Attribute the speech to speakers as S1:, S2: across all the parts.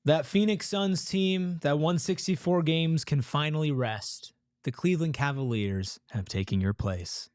S1: That Phoenix Suns team that won 64 games can finally rest. The Cleveland Cavaliers have taken your place.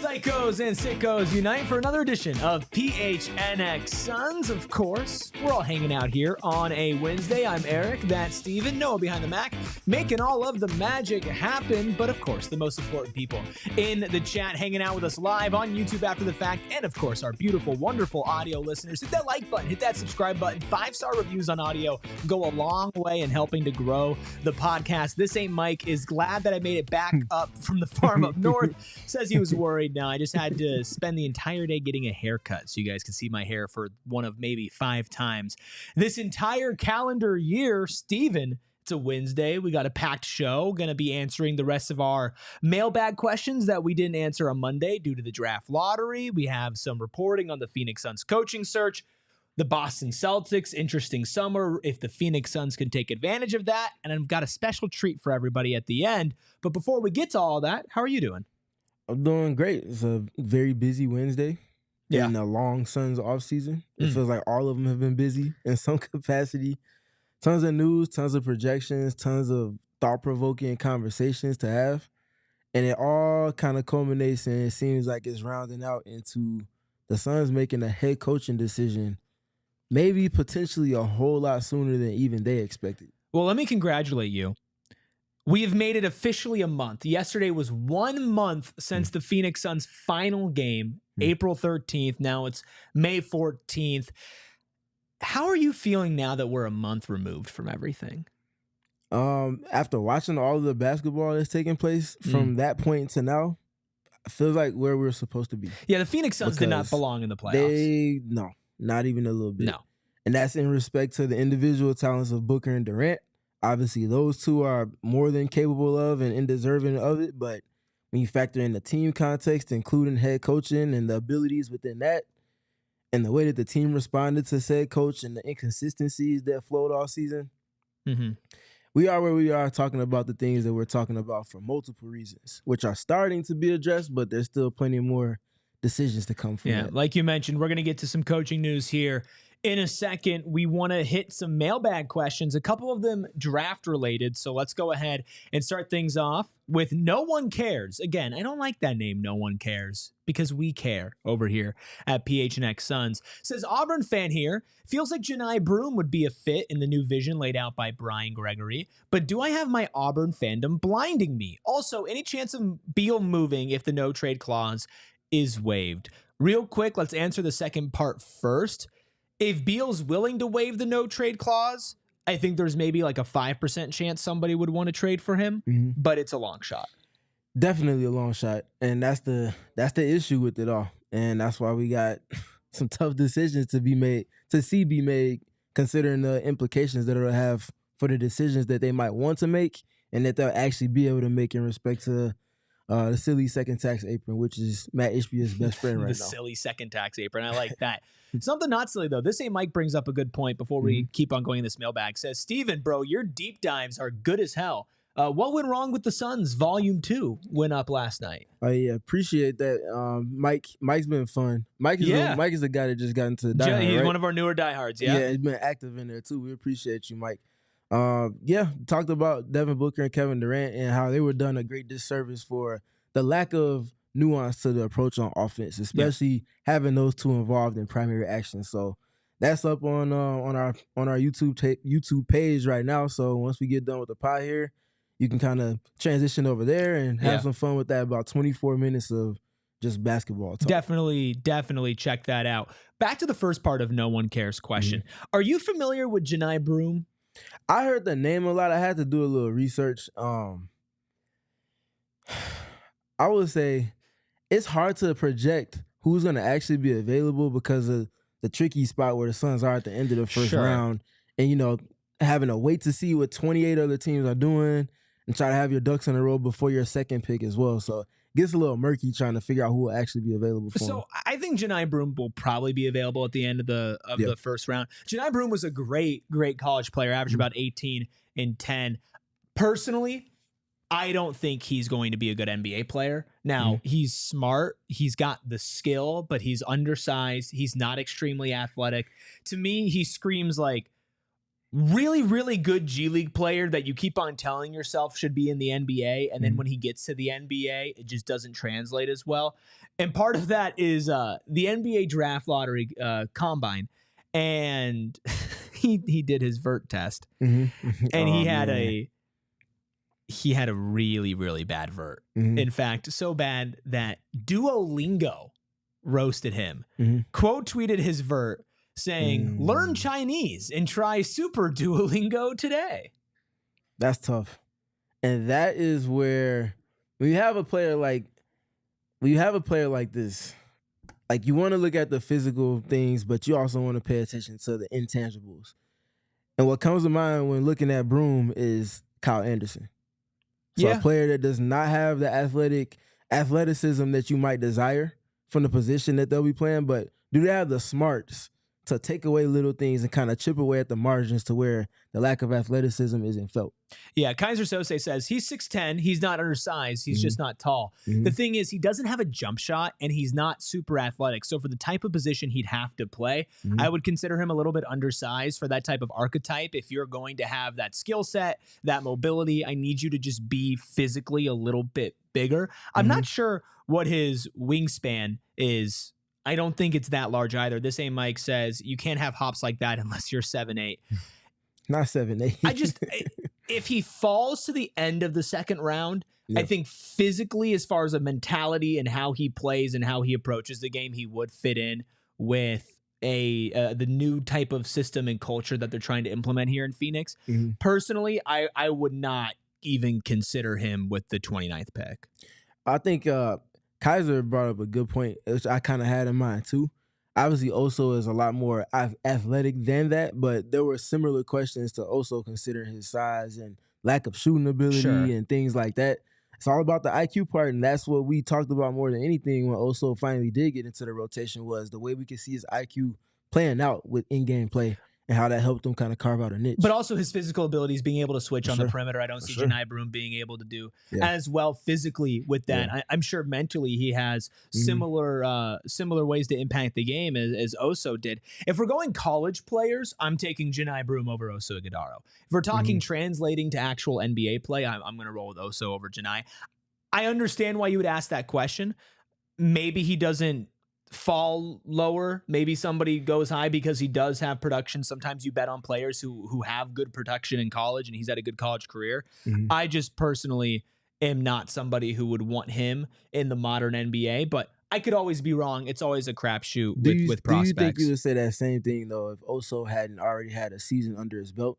S1: Psychos and sickos unite for another edition of PHNX Suns. Of course, we're all hanging out here on a Wednesday. I'm Erik, that's Stephen, Noah behind the Mac, making all of the magic happen. But of course, the most important people in the chat hanging out with us live on YouTube after the fact. And of course, our beautiful, wonderful audio listeners. Hit that like button, hit that subscribe button. 5-star reviews on audio go a long way in helping to grow the podcast. This ain't Mike is glad that I made it back up from the farm up north. Says he was worried. No, I just had to spend the entire day getting a haircut so you guys can see my hair for one of maybe 5 times this entire calendar year. Steven, it's a Wednesday. We got a packed show. Going to be answering the rest of our mailbag questions that we didn't answer on Monday due to the draft lottery. We have some reporting on the Phoenix Suns coaching search, the Boston Celtics, interesting summer, if the Phoenix Suns can take advantage of that. And I've got a special treat for everybody at the end. But before we get to all that, how are you doing?
S2: I'm doing great. It's a very busy Wednesday in a long Suns offseason. It feels like all of them have been busy in some capacity. Tons of news, tons of projections, tons of thought-provoking conversations to have. And it all kind of culminates and it seems like it's rounding out into the Suns making a head coaching decision, maybe potentially a whole lot sooner than even they expected.
S1: Well, let me congratulate you. We have made it officially a month. Yesterday was 1 month since the Phoenix Suns' final game, April 13th. Now it's May 14th. How are you feeling now that we're a month removed from everything?
S2: After watching all of the basketball that's taking place from that point to now, it feels like where we're supposed to be.
S1: Yeah, the Phoenix Suns did not belong in the playoffs.
S2: No, not even a little bit.
S1: No.
S2: And that's in respect to the individual talents of Booker and Durant. Obviously, those two are more than capable of and deserving of it. But when you factor in the team context, including head coaching and the abilities within that, and the way that the team responded to said coach and the inconsistencies that flowed all season, we are where we are talking about the things that we're talking about for multiple reasons, which are starting to be addressed, but there's still plenty more decisions to come from that.
S1: Like you mentioned, we're going to get to some coaching news here in a second. We want to hit some mailbag questions, a couple of them draft related. So let's go ahead and start things off with No One Cares. Again, I don't like that name, No One Cares, because we care over here at PHNX Suns. Says Auburn fan here, feels like Janai Broom would be a fit in the new vision laid out by Brian Gregory, but do I have my Auburn fandom blinding me? Also, any chance of Beal moving if the no trade clause is waived? Real quick, let's answer the second part first. If Beal's willing to waive the no trade clause, I think there's maybe like a 5% chance somebody would want to trade for him, but it's a long shot.
S2: Definitely a long shot. And that's the issue with it all. And that's why we got some tough decisions to be made, considering the implications that it'll have for the decisions that they might want to make and that they'll actually be able to make in respect to the silly second tax apron, which is Matt Ishbia's best friend right now.
S1: The silly second tax apron. I like that. Something not silly, though. This ain't Mike brings up a good point before we keep on going in this mailbag. Says, Steven, bro, your deep dives are good as hell. What went wrong with the Suns? Volume 2 went up last night.
S2: Oh, yeah. Appreciate that. Mike's been fun. Mike is the guy that just got into the diehard,
S1: He's
S2: right?
S1: one of our newer diehards, yeah?
S2: Yeah, he's been active in there, too. We appreciate you, Mike. Talked about Devin Booker and Kevin Durant and how they were done a great disservice for the lack of nuance to the approach on offense, especially having those two involved in primary action. So that's up on our YouTube page right now. So once we get done with the pod here, you can kind of transition over there and have some fun with that. About 24 minutes of just basketball talk.
S1: Definitely check that out. Back to the first part of No One Cares question. Are you familiar with Janai Broom?
S2: I heard the name a lot. I had to do a little research. I would say it's hard to project who's going to actually be available because of the tricky spot where the Suns are at the end of the first round. And, having to wait to see what 28 other teams are doing and try to have your ducks in a row before your second pick as well. So it gets a little murky trying to figure out who will actually be available for him.
S1: So I think Janai Broom will probably be available at the end of the first round. Janai Broom was a great college player, averaged about 18 and 10. Personally, I don't think he's going to be a good NBA player. Now, he's smart. He's got the skill, but he's undersized. He's not extremely athletic. To me, he screams like really, really good G League player that you keep on telling yourself should be in the NBA. And then when he gets to the NBA, it just doesn't translate as well. And part of that is the NBA draft lottery combine. And he did his vert test. And he had a really, really bad vert. In fact, so bad that Duolingo roasted him. Quote tweeted his vert saying, learn Chinese and try Super Duolingo today.
S2: That's tough. And that is where when you have a player like this, like you want to look at the physical things, but you also want to pay attention to the intangibles. And what comes to mind when looking at Broom is Kyle Anderson. So a player that does not have the athleticism that you might desire from the position that they'll be playing, but do they have the smarts to take away little things and kind of chip away at the margins to where the lack of athleticism isn't felt?
S1: Yeah, Kaiser Sose says he's 6'10", he's not undersized, he's just not tall. The thing is, he doesn't have a jump shot, and he's not super athletic. So for the type of position he'd have to play, I would consider him a little bit undersized for that type of archetype. If you're going to have that skill set, that mobility, I need you to just be physically a little bit bigger. I'm not sure what his wingspan is. I don't think it's that large either. This A Mike says you can't have hops like that unless you're 7'8".
S2: Not 7'8".
S1: If he falls to the end of the second round, I think physically, as far as a mentality and how he plays and how he approaches the game, he would fit in with the new type of system and culture that they're trying to implement here in Phoenix. Personally, I would not even consider him with the 29th pick.
S2: I think Kaiser brought up a good point, which I kind of had in mind too. Obviously, Oso is a lot more athletic than that, but there were similar questions to Oso considering his size and lack of shooting ability and things like that. It's all about the IQ part, and that's what we talked about more than anything when Oso finally did get into the rotation, was the way we could see his IQ playing out with in-game play and how that helped him kind of carve out a niche.
S1: But also his physical abilities, being able to switch on the perimeter. I don't see Janai Broom being able to do as well physically with that. I'm sure mentally he has similar ways to impact the game as Oso did. If we're going college players, I'm taking Janai Broom over Oso Ighodaro. If we're talking translating to actual NBA play, I'm going to roll with Oso over Janai. I understand why you would ask that question. Maybe he doesn't fall lower. Maybe somebody goes high because he does have production. Sometimes you bet on players who have good production in college, and he's had a good college career. I just personally am not somebody who would want him in the modern NBA, but I could always be wrong. It's always a crapshoot with prospects.
S2: Do you think you would say that same thing though if Oso hadn't already had a season under his belt?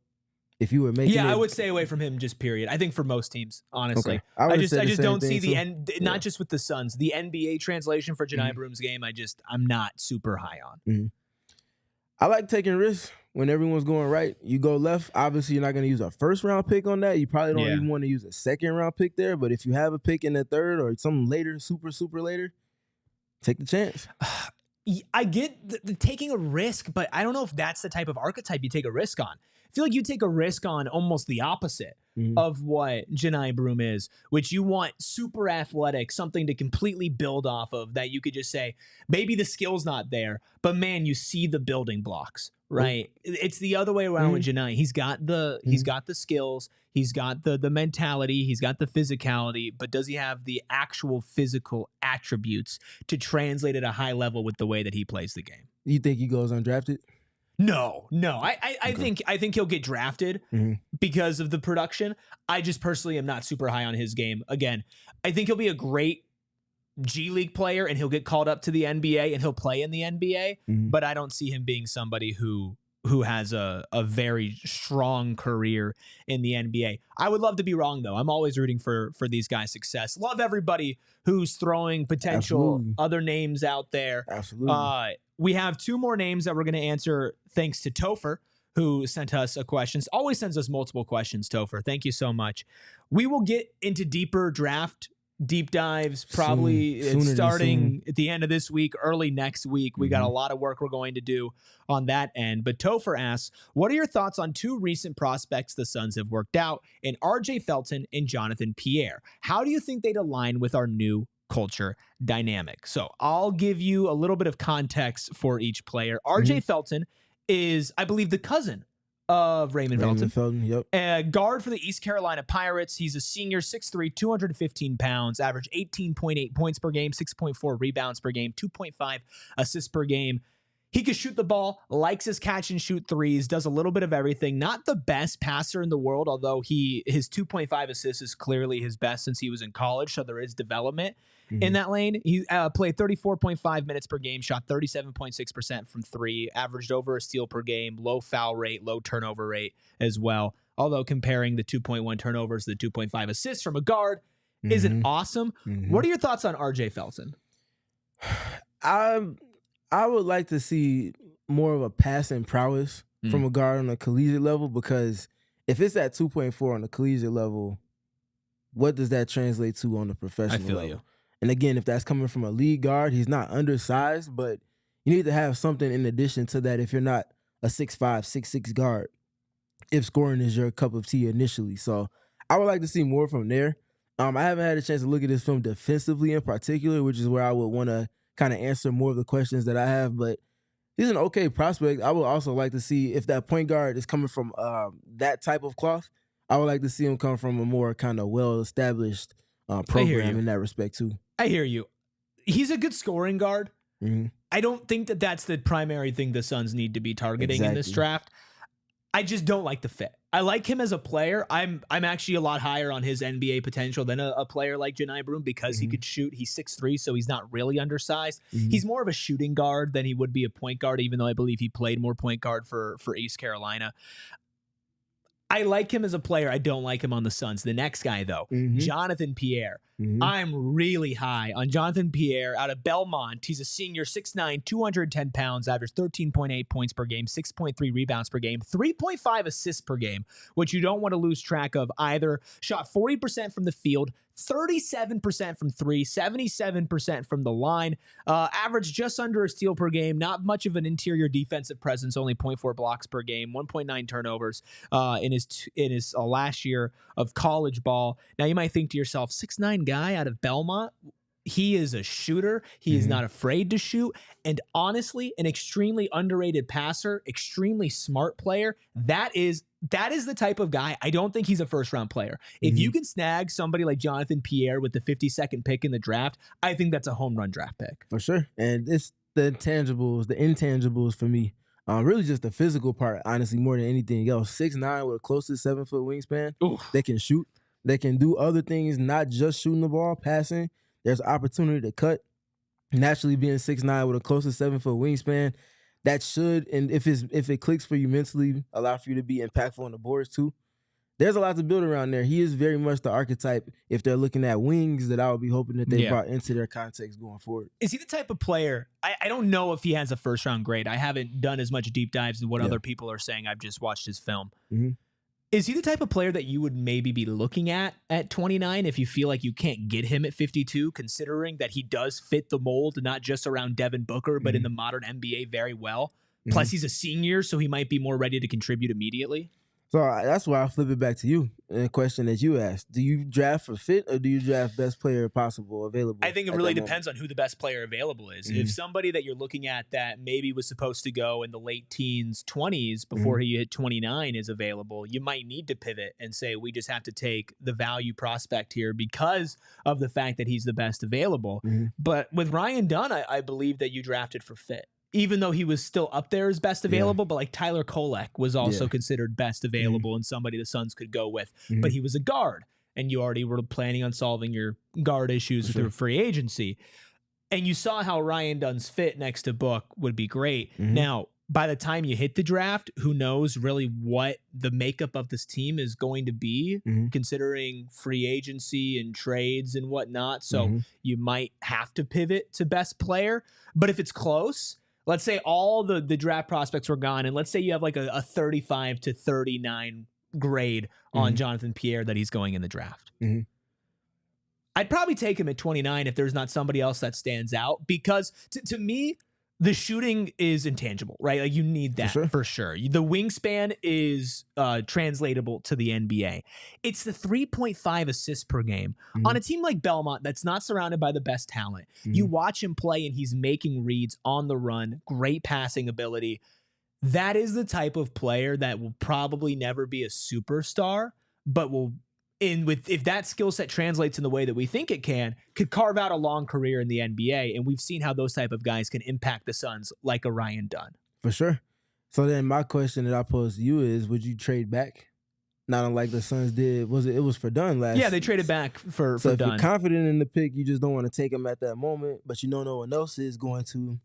S2: If you were making
S1: I would stay away from him, just period. I think for most teams, honestly. I just don't see the end, not just with the Suns, the NBA translation for Janai Broom's game. I'm not super high on.
S2: I like taking risks when everyone's going right. You go left, obviously you're not going to use a first round pick on that. You probably don't even want to use a second round pick there, but if you have a pick in the third or something later, super later, take the chance.
S1: I get the taking a risk, but I don't know if that's the type of archetype you take a risk on. I feel like you take a risk on almost the opposite of what Janai Broom is, which you want super athletic, something to completely build off of that you could just say, maybe the skill's not there, but man, you see the building blocks, right? It's the other way around with Janai. He's got the skills, he's got the mentality, he's got the physicality, but does he have the actual physical attributes to translate at a high level with the way that he plays the game?
S2: You think he goes undrafted?
S1: No. I think he'll get drafted because of the production. I just personally am not super high on his game. Again, I think he'll be a great G League player and he'll get called up to the NBA and he'll play in the NBA, but I don't see him being somebody who who has a very strong career in the NBA. I would love to be wrong, though. I'm always rooting for these guys' success. Love everybody who's throwing potential other names out there.
S2: Absolutely.
S1: We have 2 more names that we're going to answer thanks to Topher, who sent us a question. Always sends us multiple questions, Topher. Thank you so much. We will get into deeper draft deep dives probably starting at the end of this week, early next week. We got a lot of work we're going to do on that end. But Topher asks, what are your thoughts on 2 recent prospects the Suns have worked out in RJ Felton and Jonathan Pierre? How do you think they'd align with our new culture dynamic? So I'll give you a little bit of context for each player. RJ Felton is, I believe, the cousin of Raymond Felton.
S2: Yep.
S1: Guard for the East Carolina Pirates. He's a senior, 6'3", 215 pounds, average 18.8 points per game, 6.4 rebounds per game, 2.5 assists per game. He can shoot the ball, likes his catch and shoot threes, does a little bit of everything. Not the best passer in the world, although his 2.5 assists is clearly his best since he was in college, so there is development in that lane. He played 34.5 minutes per game, shot 37.6% from 3, averaged over a steal per game, low foul rate, low turnover rate as well. Although comparing the 2.1 turnovers to the 2.5 assists from a guard isn't awesome. What are your thoughts on RJ Felton?
S2: I would like to see more of a passing prowess from a guard on a collegiate level, because if it's at 2.4 on the collegiate level, what does that translate to on the professional level? And again, if that's coming from a league guard, he's not undersized, but you need to have something in addition to that if you're not a 6'5", 6'6" guard, if scoring is your cup of tea initially. So I would like to see more from there. I haven't had a chance to look at this film defensively in particular, which is where I would want to kind of answer more of the questions that I have, but he's an okay prospect. I would also like to see if that point guard is coming from that type of cloth. I would like to see him come from a more kind of well-established program in that respect too.
S1: I hear you. He's a good scoring guard. I don't think that that's the primary thing the Suns need to be targeting in this draft. I just don't like the fit. I like him as a player. I'm actually a lot higher on his NBA potential than a player like Janai Broom because he could shoot. He's 6'3", so he's not really undersized. He's more of a shooting guard than he would be a point guard, even though I believe he played more point guard for East Carolina. I like him as a player. I don't like him on the Suns. The next guy, though, Jonathan Pierre. I'm really high on Jonathan Pierre out of Belmont. He's a senior, 6'9", 210 pounds, averaged 13.8 points per game, 6.3 rebounds per game, 3.5 assists per game, which you don't want to lose track of either. Shot 40% from the field, 37% from 3, 77% from the line, averaged just under a steal per game, not much of an interior defensive presence, only 0.4 blocks per game, 1.9 turnovers in his last year of college ball. Now you might think to yourself, 6'9" guy out of Belmont, he is a shooter. He is not afraid to shoot. And honestly, an extremely underrated passer, extremely smart player. That is the type of guy. I don't think he's a first-round player. If you can snag somebody like Jonathan Pierre with the 52nd pick in the draft, I think that's a home run draft pick.
S2: For sure. And it's the intangibles for me. Really just the physical part, honestly, more than anything else. 6'9" with a close to 7-foot wingspan. They can shoot. They can do other things, not just shooting the ball, passing. There's opportunity to cut. Naturally, being 6'9" with a close to 7-foot wingspan, that should, and if it clicks for you mentally, allow for you to be impactful on the boards too. There's a lot to build around there. He is very much the archetype, if they're looking at wings, that I would be hoping that they brought into their context going forward.
S1: Is he the type of player, I don't know if he has a first-round grade. I haven't done as much deep dives as what other people are saying. I've just watched his film. Is he the type of player that you would maybe be looking at 29 if you feel like you can't get him at 52, considering that he does fit the mold, not just around Devin Booker, but in the modern NBA very well? Plus, he's a senior, so he might be more ready to contribute immediately.
S2: So that's why I flip it back to you in a question that you asked. Do you draft for fit or do you draft best player possible available?
S1: I think it really depends on who the best player available is. If somebody that you're looking at that maybe was supposed to go in the late teens, 20s before he hit 29 is available, you might need to pivot and say, we just have to take the value prospect here because of the fact that he's the best available. But with Ryan Dunn, I believe that you drafted for fit. Even though he was still up there as best available, but like Tyler Kolek was also considered best available and somebody the Suns could go with. But he was a guard, and you already were planning on solving your guard issues through free agency. And you saw how Ryan Dunn's fit next to Book would be great. Now, by the time you hit the draft, who knows really what the makeup of this team is going to be, considering free agency and trades and whatnot. So you might have to pivot to best player. But if it's close, let's say all the draft prospects were gone, and let's say you have like a 35 to 39 grade on Jonathan Pierre that he's going in the draft. I'd probably take him at 29 if there's not somebody else that stands out, because to me, the shooting is intangible, right? Like, you need that for sure. The wingspan is translatable to the NBA. It's the 3.5 assists per game. On a team like Belmont that's not surrounded by the best talent, you watch him play and he's making reads on the run, great passing ability. That is the type of player that will probably never be a superstar, but will, if that skill set translates in the way that we think it can, could carve out a long career in the NBA. And we've seen how those type of guys can impact the Suns like a Ryan Dunn.
S2: For sure. So then my question that I pose to you is, would you trade back? Not unlike the Suns did. It was for Dunn last.
S1: Yeah, they traded back for
S2: so if
S1: Dunn.
S2: You're confident in the pick, you just don't want to take him at that moment, but you know no one else is going to.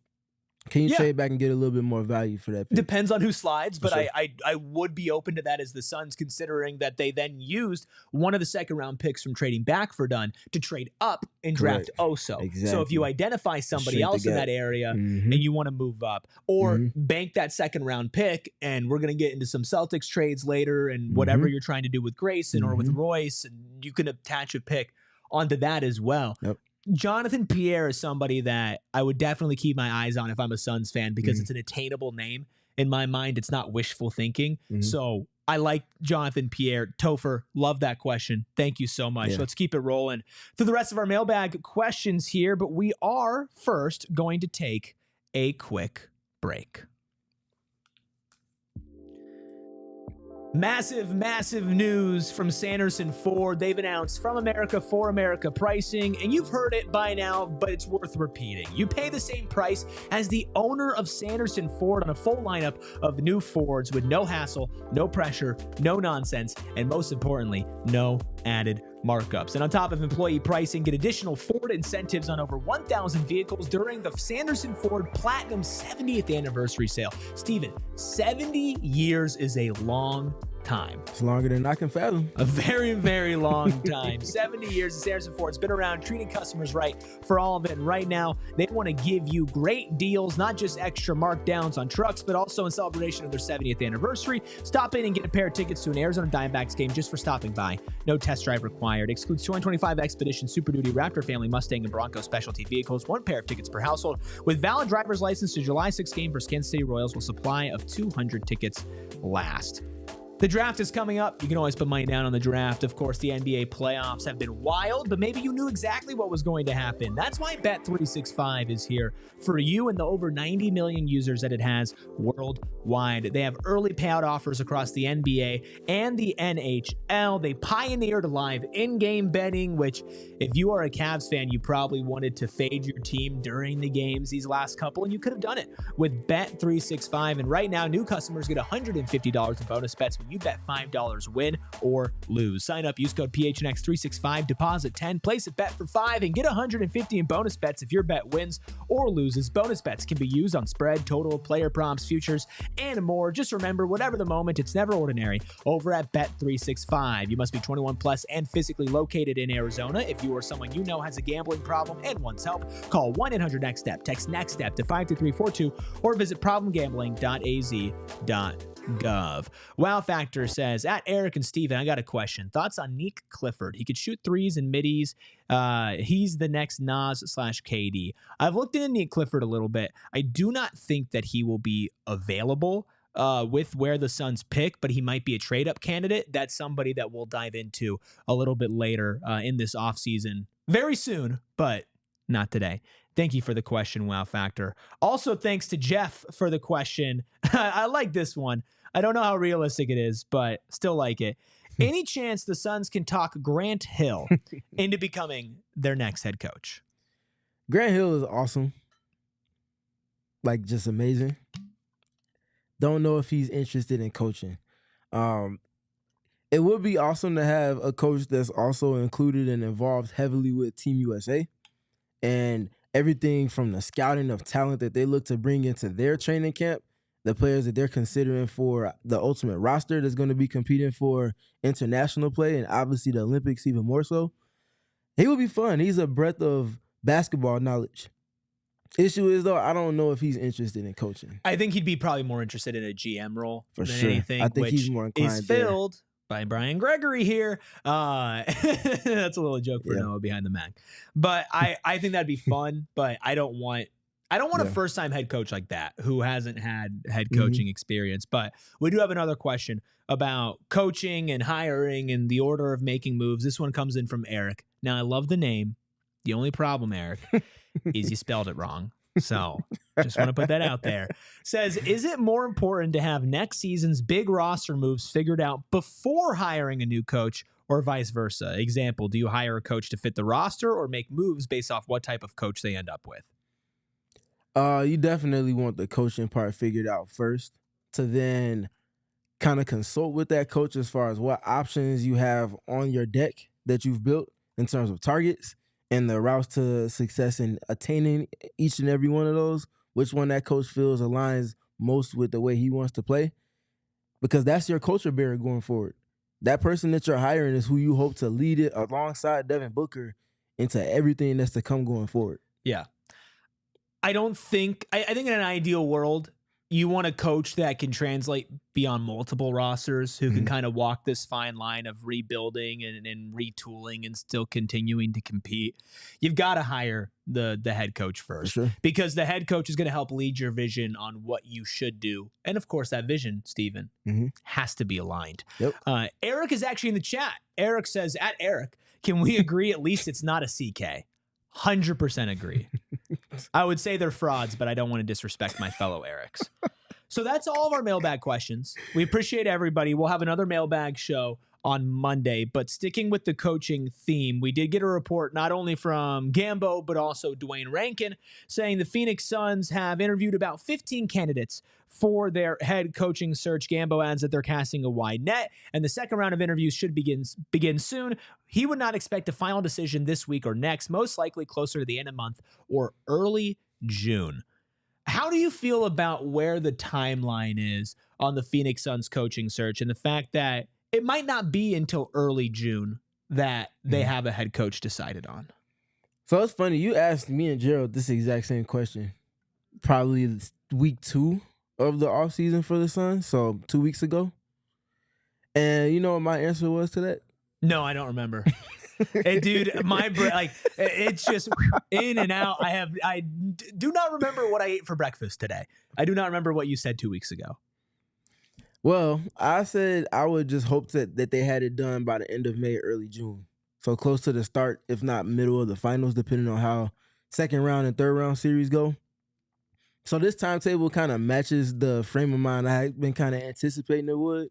S2: Can you trade back and get a little bit more value for that pick?
S1: Depends on who slides, but
S2: sure.
S1: I would be open to that as the Suns, considering that they then used one of the second-round picks from trading back for Dunn to trade up and draft Oso.
S2: Exactly.
S1: So if you identify somebody else in that area and you want to move up, or bank that second-round pick, and we're going to get into some Celtics trades later and whatever you're trying to do with Grayson or with Royce, and you can attach a pick onto that as well.
S2: Yep.
S1: Jonathan Pierre is somebody that I would definitely keep my eyes on if I'm a Suns fan, because it's an attainable name. In my mind, it's not wishful thinking. So I like Jonathan Pierre. Topher, love that question. Thank you so much. Let's keep it rolling through the rest of our mailbag questions here, but we are first going to take a quick break. Massive, massive news from Sanderson Ford. They've announced from America for America pricing, and you've heard it by now, but it's worth repeating. You pay the same price as the owner of Sanderson Ford on a full lineup of new Fords with no hassle, no pressure, no nonsense, and most importantly, no added markups. And on top of employee pricing, get additional Ford incentives on over 1,000 vehicles during the Sanderson Ford Platinum 70th anniversary sale. Steven, 70 years is a long time.
S2: It's longer than I can fathom.
S1: A very, very long time. 70 years of Sanderson Ford's been around, treating customers right for all of it. And right now, they want to give you great deals, not just extra markdowns on trucks, but also in celebration of their 70th anniversary. Stop in and get a pair of tickets to an Arizona Diamondbacks game just for stopping by. No test drive required. Excludes 2025 Expedition, Super Duty, Raptor Family, Mustang, and Bronco specialty vehicles. One pair of tickets per household. With valid driver's license to July 6th game versus Kansas City Royals, will supply of 200 tickets last. The draft is coming up. You can always put money down on the draft. Of course, the NBA playoffs have been wild, but maybe you knew exactly what was going to happen. That's why Bet365 is here for you and the over 90 million users that it has worldwide. They have early payout offers across the NBA and the NHL. They pioneered live in-game betting, which if you are a Cavs fan, you probably wanted to fade your team during the games these last couple, and you could have done it with Bet365. And right now, new customers get $150 in bonus bets when you bet $5 win or lose. Sign up, use code PHNX365, deposit 10, place a bet for 5, and get $150 in bonus bets if your bet wins or loses. Bonus bets can be used on spread, total, player prompts, futures, and more. Just remember, whatever the moment, it's never ordinary over at Bet365. You must be 21 plus and physically located in Arizona. If you or someone you know has a gambling problem and wants help, call 1-800-NEXT-STEP, text NEXT-STEP to 53342, or visit problemgambling.az.gov. Wow Factor says, at Erik and Steven, I got a question. Thoughts on Nick Clifford? He could shoot threes and middies. He's the next Nas/KD. I've looked into Nick Clifford a little bit. I do not think that he will be available with where the Suns pick, but he might be a trade-up candidate. That's somebody that we'll dive into a little bit later in this offseason. Very soon, but not today. Thank you for the question, Wow Factor. Also, thanks to Jeff for the question. I like this one. I don't know how realistic it is, but still like it. Any chance the Suns can talk Grant Hill into becoming their next head coach?
S2: Grant Hill is awesome. Like, just amazing. Don't know if he's interested in coaching. It would be awesome to have a coach that's also included and involved heavily with Team USA and everything from the scouting of talent that they look to bring into their training camp. the players that they're considering for the ultimate roster that's going to be competing for international play and obviously the Olympics even more so. He will be fun. He's a breadth of basketball knowledge. Issue is, though, I don't know if he's interested in coaching.
S1: I think he'd be probably more interested in a GM role
S2: For
S1: than
S2: sure.
S1: anything,
S2: I think
S1: which
S2: he's more inclined
S1: is filled by Brian Gregory here. That's a little joke for Noah behind the Mac. But I think that'd be fun, but I don't want a first-time head coach like that who hasn't had head coaching experience. But we do have another question about coaching and hiring and the order of making moves. This one comes in from Eric. Now, I love the name. The only problem, Eric, is you spelled it wrong. So just want to put that out there. Says, is it more important to have next season's big roster moves figured out before hiring a new coach or vice versa? Example, do you hire a coach to fit the roster or make moves based off what type of coach they end up with?
S2: You definitely want the coaching part figured out first to then kind of consult with that coach as far as what options you have on your deck that you've built in terms of targets and the routes to success in attaining each and every one of those, which one that coach feels aligns most with the way he wants to play, because that's your culture bearer going forward. That person that you're hiring is who you hope to lead it alongside Devin Booker into everything that's to come going forward.
S1: Yeah. I think in an ideal world, you want a coach that can translate beyond multiple rosters, who can kind of walk this fine line of rebuilding and retooling and still continuing to compete. You've got to hire the head coach first, because the head coach is going to help lead your vision on what you should do. And of course, that vision, Steven, has to be aligned.
S2: Yep.
S1: Eric is actually in the chat. Eric says, at Eric, can we agree at least it's not a CK? 100% agree. I would say they're frauds, but I don't want to disrespect my fellow Erics. So that's all of our mailbag questions. We appreciate everybody. We'll have another mailbag show on Monday, but sticking with the coaching theme, we did get a report not only from Gambo, but also Dwayne Rankin, saying the Phoenix Suns have interviewed about 15 candidates for their head coaching search. Gambo adds that they're casting a wide net, and the second round of interviews should begin soon. He would not expect a final decision this week or next, most likely closer to the end of the month or early June. How do you feel about where the timeline is on the Phoenix Suns coaching search and the fact that it might not be until early June that they have a head coach decided on?
S2: So it's funny. You asked me and Gerald this exact same question probably week 2 of the offseason for the Suns, so 2 weeks ago. And you know what my answer was to that?
S1: No, I don't remember. Hey, dude, my it's just in and out. I do not remember what I ate for breakfast today. I do not remember what you said 2 weeks ago.
S2: Well, I said I would just hope that they had it done by the end of May, early June. So close to the start, if not middle of the finals, depending on how second round and third round series go. So this timetable kind of matches the frame of mind I had been kind of anticipating it would.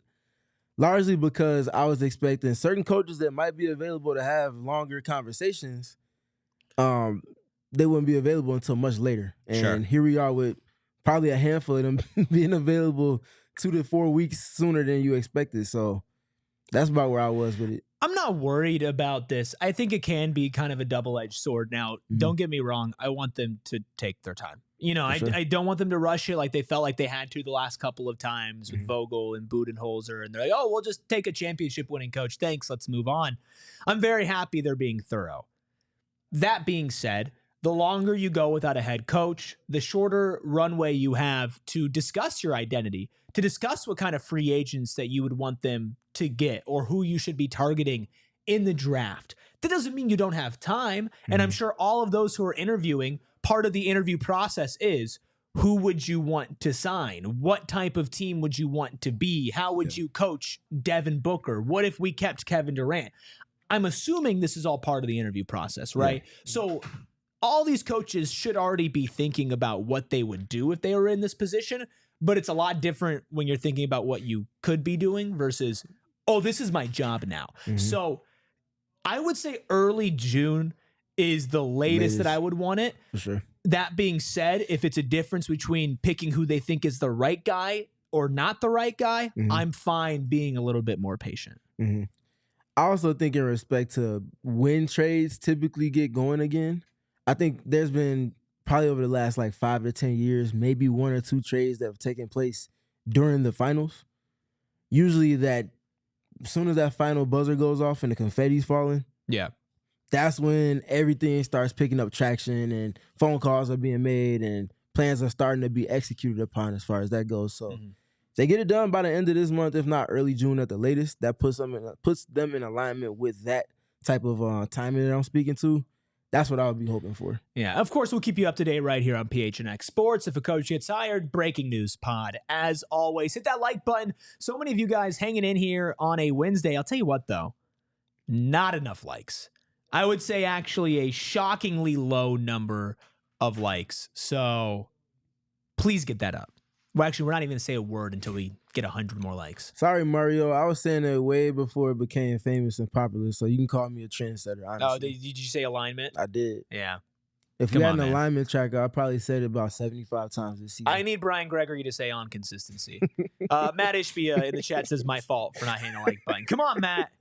S2: Largely because I was expecting certain coaches that might be available to have longer conversations, they wouldn't be available until much later. And here we are with probably a handful of them being available 2 to 4 weeks sooner than you expected. So that's about where I was with it.
S1: I'm not worried about this. I think it can be kind of a double-edged sword. Now, don't get me wrong. I want them to take their time. You know, I don't want them to rush it like they felt like they had to the last couple of times with Vogel and Budenholzer. And they're like, oh, we'll just take a championship-winning coach. Thanks, let's move on. I'm very happy they're being thorough. That being said, the longer you go without a head coach, the shorter runway you have to discuss your identity, to discuss what kind of free agents that you would want them to get or who you should be targeting in the draft. That doesn't mean you don't have time. And I'm sure all of those who are interviewing, part of the interview process is, who would you want to sign? What type of team would you want to be? How would you coach Devin Booker? What if we kept Kevin Durant? I'm assuming this is all part of the interview process, right? Yeah. So all these coaches should already be thinking about what they would do if they were in this position, but it's a lot different when you're thinking about what you could be doing versus, oh, this is my job now. So I would say early June is the latest that I would want it.
S2: For sure.
S1: That being said, if it's a difference between picking who they think is the right guy or not the right guy, I'm fine being a little bit more patient.
S2: I also think in respect to when trades typically get going again, I think there's been probably over the last like 5 to 10 years, maybe 1 or 2 trades that have taken place during the finals. Usually that as soon as that final buzzer goes off and the confetti's falling, that's when everything starts picking up traction and phone calls are being made and plans are starting to be executed upon as far as that goes. So if they get it done by the end of this month, if not early June at the latest, that puts them in alignment with that type of timing that I'm speaking to. That's what I would be hoping for.
S1: Yeah, of course, we'll keep you up to date right here on PHNX Sports. If a coach gets hired, breaking news pod. As always, hit that like button. So many of you guys hanging in here on a Wednesday. I'll tell you what, though, not enough likes. I would say actually a shockingly low number of likes. So please get that up. Well, actually, we're not even going to say a word until we get 100 more likes.
S2: Sorry, Mario. I was saying it way before it became famous and popular, so you can call me a trendsetter, honestly.
S1: Oh, did you say alignment?
S2: I did.
S1: Yeah.
S2: If we had an alignment tracker, I probably said it about 75 times this season.
S1: I need Brian Gregory to say on consistency. Matt Ishbia in the chat says, my fault for not hitting the like button. Come on, Matt.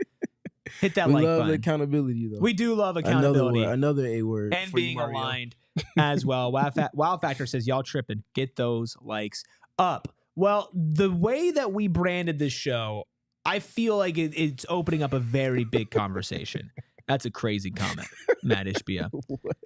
S1: Hit that like button.
S2: We love accountability, though.
S1: We do love accountability.
S2: Another A word.
S1: And being aligned as well. Wow Factor says, y'all tripping. Get those likes up. Well, the way that we branded this show, I feel like it's opening up a very big conversation. That's a crazy comment, Matt Ishbia.
S2: What?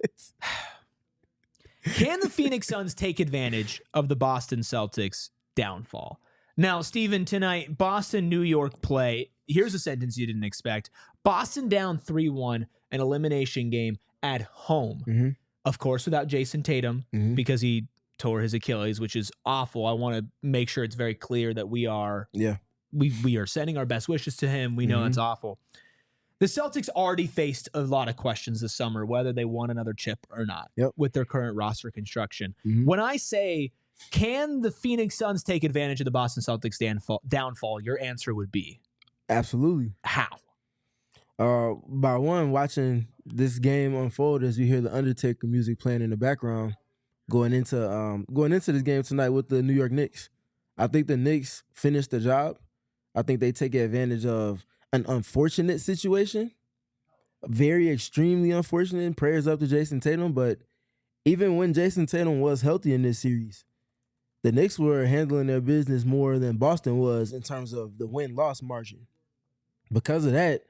S1: Can the Phoenix Suns take advantage of the Boston Celtics downfall? Now, Steven, tonight, Boston-New York play. Here's a sentence you didn't expect. Boston down 3-1, an elimination game at home.
S2: Mm-hmm.
S1: Of course, without Jayson Tatum, because he tore his Achilles, which is awful. I want to make sure it's very clear that we are sending our best wishes to him. We know it's awful. The Celtics already faced a lot of questions this summer, whether they won another chip or not with their current roster construction. When I say, can the Phoenix Suns take advantage of the Boston Celtics downfall, your answer would be?
S2: Absolutely.
S1: How?
S2: By watching this game unfold as you hear the Undertaker music playing in the background, going into this game tonight with the New York Knicks. I think the Knicks finished the job. I think they take advantage of an unfortunate situation, very extremely unfortunate. Prayers up to Jayson Tatum, but even when Jayson Tatum was healthy in this series, the Knicks were handling their business more than Boston was in terms of the win-loss margin. Because of that,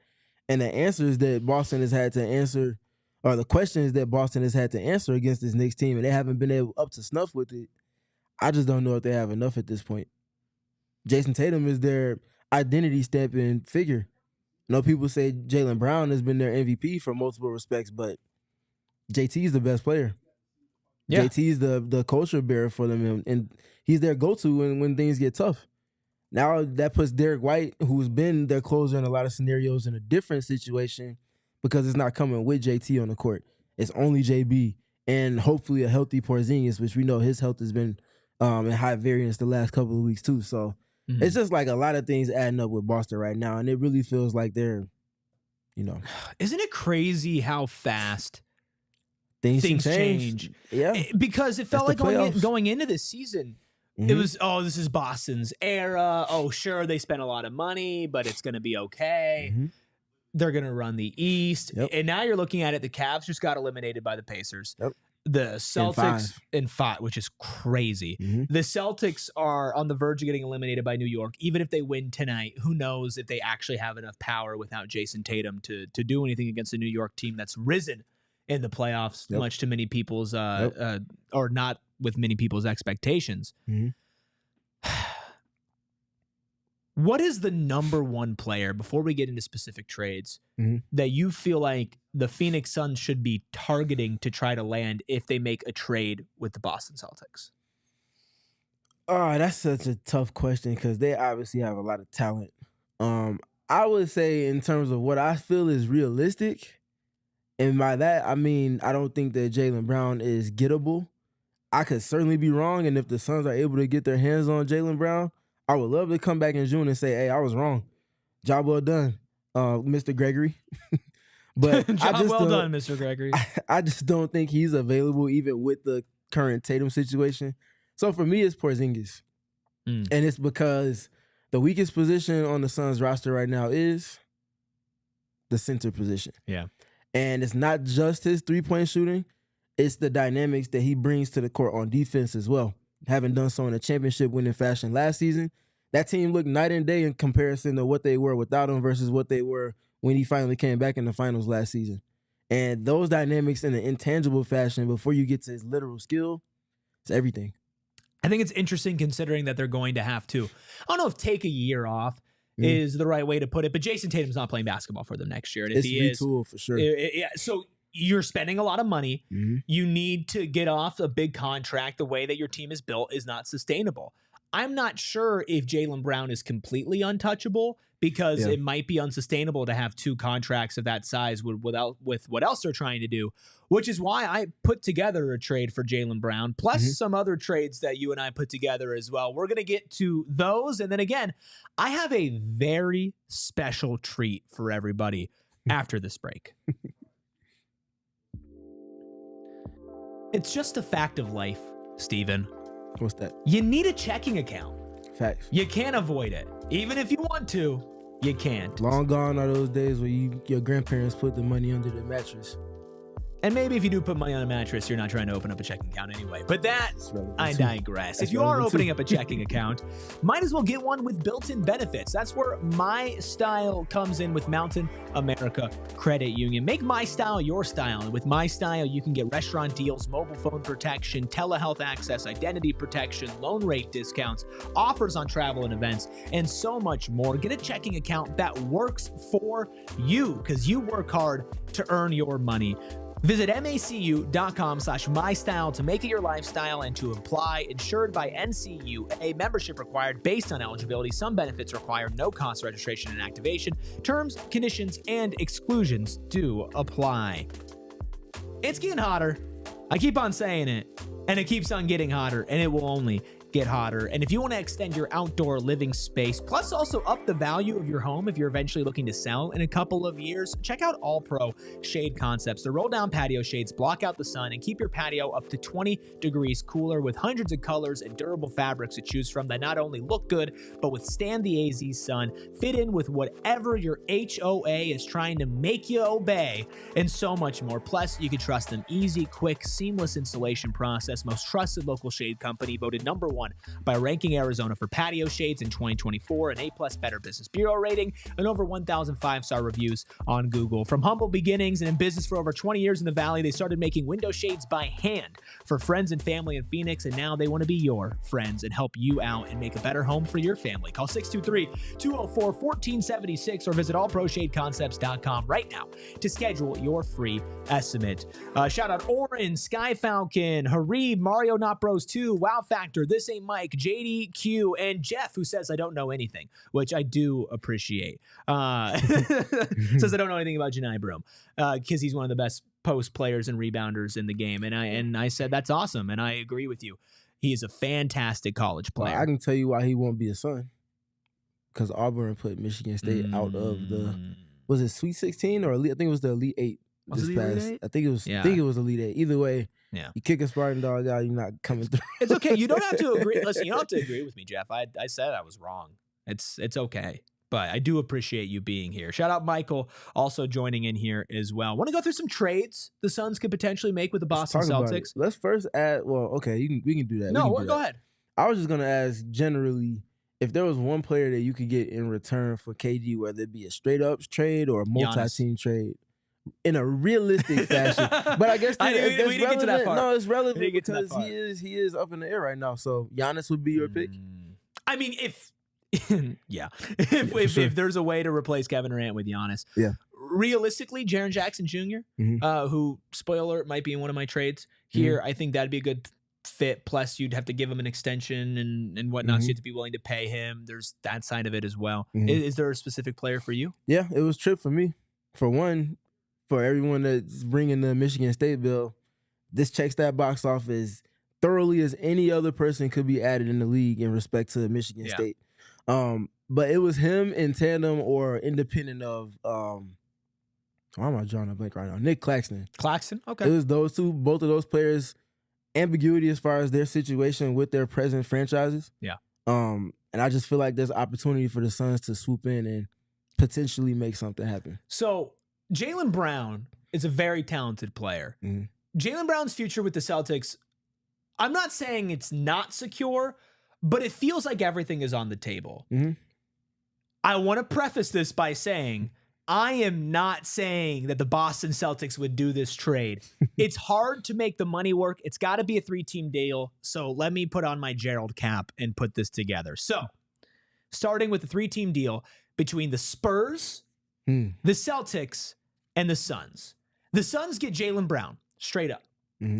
S2: and the answers that Boston has had to answer, or the questions that Boston has had to answer against this Knicks team, and they haven't been able up to snuff with it, I just don't know if they have enough at this point. Jayson Tatum is their identity stamping figure. I know people say Jaylen Brown has been their MVP for multiple respects, but JT is the best player. Yeah. JT is the culture bearer for them, and he's their go-to when things get tough. Now that puts Derek White, who's been their closer in a lot of scenarios, in a different situation because it's not coming with JT on the court. It's only JB and hopefully a healthy Porzingis, which we know his health has been in high variance the last couple of weeks too. So it's just like a lot of things adding up with Boston right now, and it really feels like they're,
S1: Isn't it crazy how fast
S2: things change?
S1: Yeah, because it felt like going into this season, it was, this is Boston's era. Oh, sure, they spent a lot of money, but it's going to be okay. They're going to run the East. And now you're looking at it, the Cavs just got eliminated by the Pacers. The Celtics in 5, which is crazy. The Celtics are on the verge of getting eliminated by New York. Even if they win tonight, who knows if they actually have enough power without Jayson Tatum to do anything against a New York team that's risen in the playoffs, much to many people's, or not with many people's expectations. What is the number one player, before we get into specific trades, that you feel like the Phoenix Suns should be targeting to try to land if they make a trade with the Boston Celtics?
S2: Oh, that's such a tough question because they obviously have a lot of talent. I would say in terms of what I feel is realistic, and by that, I mean, I don't think that Jaylen Brown is gettable. I could certainly be wrong, and if the Suns are able to get their hands on Jaylen Brown, I would love to come back in June and say, hey, I was wrong. Job well done, Mr. Gregory. But
S1: Job well done, Mr. Gregory.
S2: I just don't think he's available even with the current Tatum situation. So for me, it's Porzingis. And it's because the weakest position on the Suns roster right now is the center position.
S1: Yeah.
S2: And it's not just his three-point shooting. it's the dynamics that he brings to the court on defense as well. Having done so in a championship-winning fashion last season, that team looked night and day in comparison to what they were without him versus what they were when he finally came back in the finals last season. And those dynamics in an intangible fashion before you get to his literal skill, it's everything.
S1: I think it's interesting considering that they're going to have to, I don't know if take a year off is the right way to put it, but Jayson Tatum's not playing basketball for them next year. And if he is,
S2: retool for sure.
S1: So you're spending a lot of money. You need to get off a big contract. The way that your team is built is not sustainable. I'm not sure if Jaylen Brown is completely untouchable because it might be unsustainable to have 2 contracts of that size with what else they're trying to do, which is why I put together a trade for Jaylen Brown, plus some other trades that you and I put together as well. We're going to get to those. And then again, I have a very special treat for everybody after this break. It's just a fact of life, Steven.
S2: What's that?
S1: You need a checking account.
S2: Facts.
S1: You can't avoid it. Even if you want to, you can't.
S2: Long gone are those days where your grandparents put the money under the mattress.
S1: And maybe if you do put money on a mattress, you're not trying to open up a checking account anyway. But I digress. If you are opening up a checking account, might as well get one with built-in benefits. That's where My Style comes in with Mountain America Credit Union. Make My Style your style. And with My Style, you can get restaurant deals, mobile phone protection, telehealth access, identity protection, loan rate discounts, offers on travel and events, and so much more. Get a checking account that works for you because you work hard to earn your money. Visit macu.com/mystyle to make it your lifestyle and to apply. Insured by NCUA. Membership required based on eligibility. Some benefits require no cost registration and activation. Terms, conditions, and exclusions do apply. It's getting hotter. I keep on saying it, and it keeps on getting hotter, and it will only get hotter. And if you want to extend your outdoor living space, plus also up the value of your home if you're eventually looking to sell in a couple of years, check out All Pro Shade Concepts. The roll-down patio shades block out the sun and keep your patio up to 20 degrees cooler with hundreds of colors and durable fabrics to choose from that not only look good, but withstand the AZ sun, fit in with whatever your HOA is trying to make you obey, and so much more. Plus, you can trust them. Easy, quick, seamless installation process. Most trusted local shade company, voted #1 by Ranking Arizona for patio shades in 2024, an A+ Better Business Bureau rating, and over 1,000 5-star reviews on Google. From humble beginnings and in business for over 20 years in the Valley, they started making window shades by hand for friends and family in Phoenix, and now they want to be your friends and help you out and make a better home for your family. Call 623-204-1476 or visit allproshadeconcepts.com right now to schedule your free estimate. Shout out Oren, Sky Falcon, Harib, Mario Not Bros 2, Wow Factor, This Ain't Mike, JDQ, and Jeff, who says I don't know anything, which I do appreciate. Says I don't know anything about Janai Broom because he's one of the best post players and rebounders in the game. And I said that's awesome, and I agree with you. He is a fantastic college player.
S2: Well, I can tell you why he won't be a Sun. Because Auburn put Michigan State out of the, was it Sweet 16 or Elite? I think it was the Elite 8.
S1: Was it the Elite 8?
S2: I think it was. I think it was Elite 8. Either way, you kick a Spartan dog out, you're not coming through.
S1: It's okay. You don't have to agree. Listen, you don't have to agree with me, Jeff. I said I was wrong. It's okay. But I do appreciate you being here. Shout out Michael, also joining in here as well. Want to go through some trades the Suns could potentially make with the Boston Celtics?
S2: Let's first add. Well, okay, we can do that.
S1: No, go ahead.
S2: I was just gonna ask generally if there was one player that you could get in return for KD, whether it be a straight up trade or a multi-team trade. In a realistic fashion, but I guess that's relevant. No, it's relevant because he is up in the air right now. So Giannis would be your pick.
S1: I mean, if there's a way to replace Kevin Durant with Giannis, realistically, Jaren Jackson Jr., who spoiler alert, might be in one of my trades here, I think that'd be a good fit. Plus, you'd have to give him an extension and whatnot. So you have to be willing to pay him. There's that side of it as well. Is there a specific player for you?
S2: Yeah, it was Tripp for me. For one. For everyone that's bringing the Michigan State bill, this checks that box off as thoroughly as any other person could be added in the league in respect to Michigan State. But it was him in tandem or independent of, why am I drawing a blank right now? Nick Claxton.
S1: Claxton? Okay.
S2: It was those two, both of those players, ambiguity as far as their situation with their present franchises.
S1: Yeah.
S2: And I just feel like there's opportunity for the Suns to swoop in and potentially make something happen.
S1: So, Jaylen Brown is a very talented player. Jaylen Brown's future with the Celtics, I'm not saying it's not secure, but it feels like everything is on the table.
S2: Mm-hmm.
S1: I want to preface this by saying I am not saying that the Boston Celtics would do this trade. It's hard to make the money work. It's got to be a 3-team deal. So let me put on my Gerald cap and put this together. So starting with the 3-team deal between the Spurs, the Celtics, and the Suns. The Suns get Jaylen Brown straight up,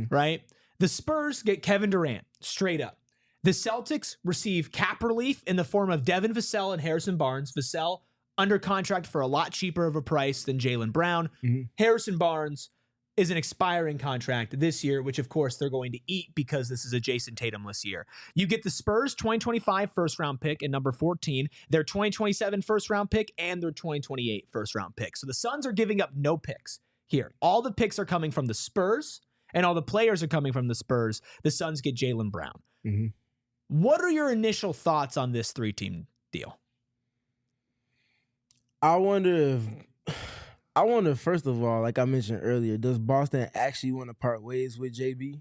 S1: right? The Spurs get Kevin Durant straight up. The Celtics receive cap relief in the form of Devin Vassell and Harrison Barnes. Vassell under contract for a lot cheaper of a price than Jaylen Brown. Harrison Barnes is an expiring contract this year, which of course they're going to eat because this is a Jayson Tatum-less year. You get the Spurs 2025 first-round pick in number 14, their 2027 first-round pick, and their 2028 first-round pick. So the Suns are giving up no picks here. All the picks are coming from the Spurs, and all the players are coming from the Spurs. The Suns get Jaylen Brown. What are your initial thoughts on this 3-team deal?
S2: I wonder, first of all, like I mentioned earlier, does Boston actually want to part ways with JB?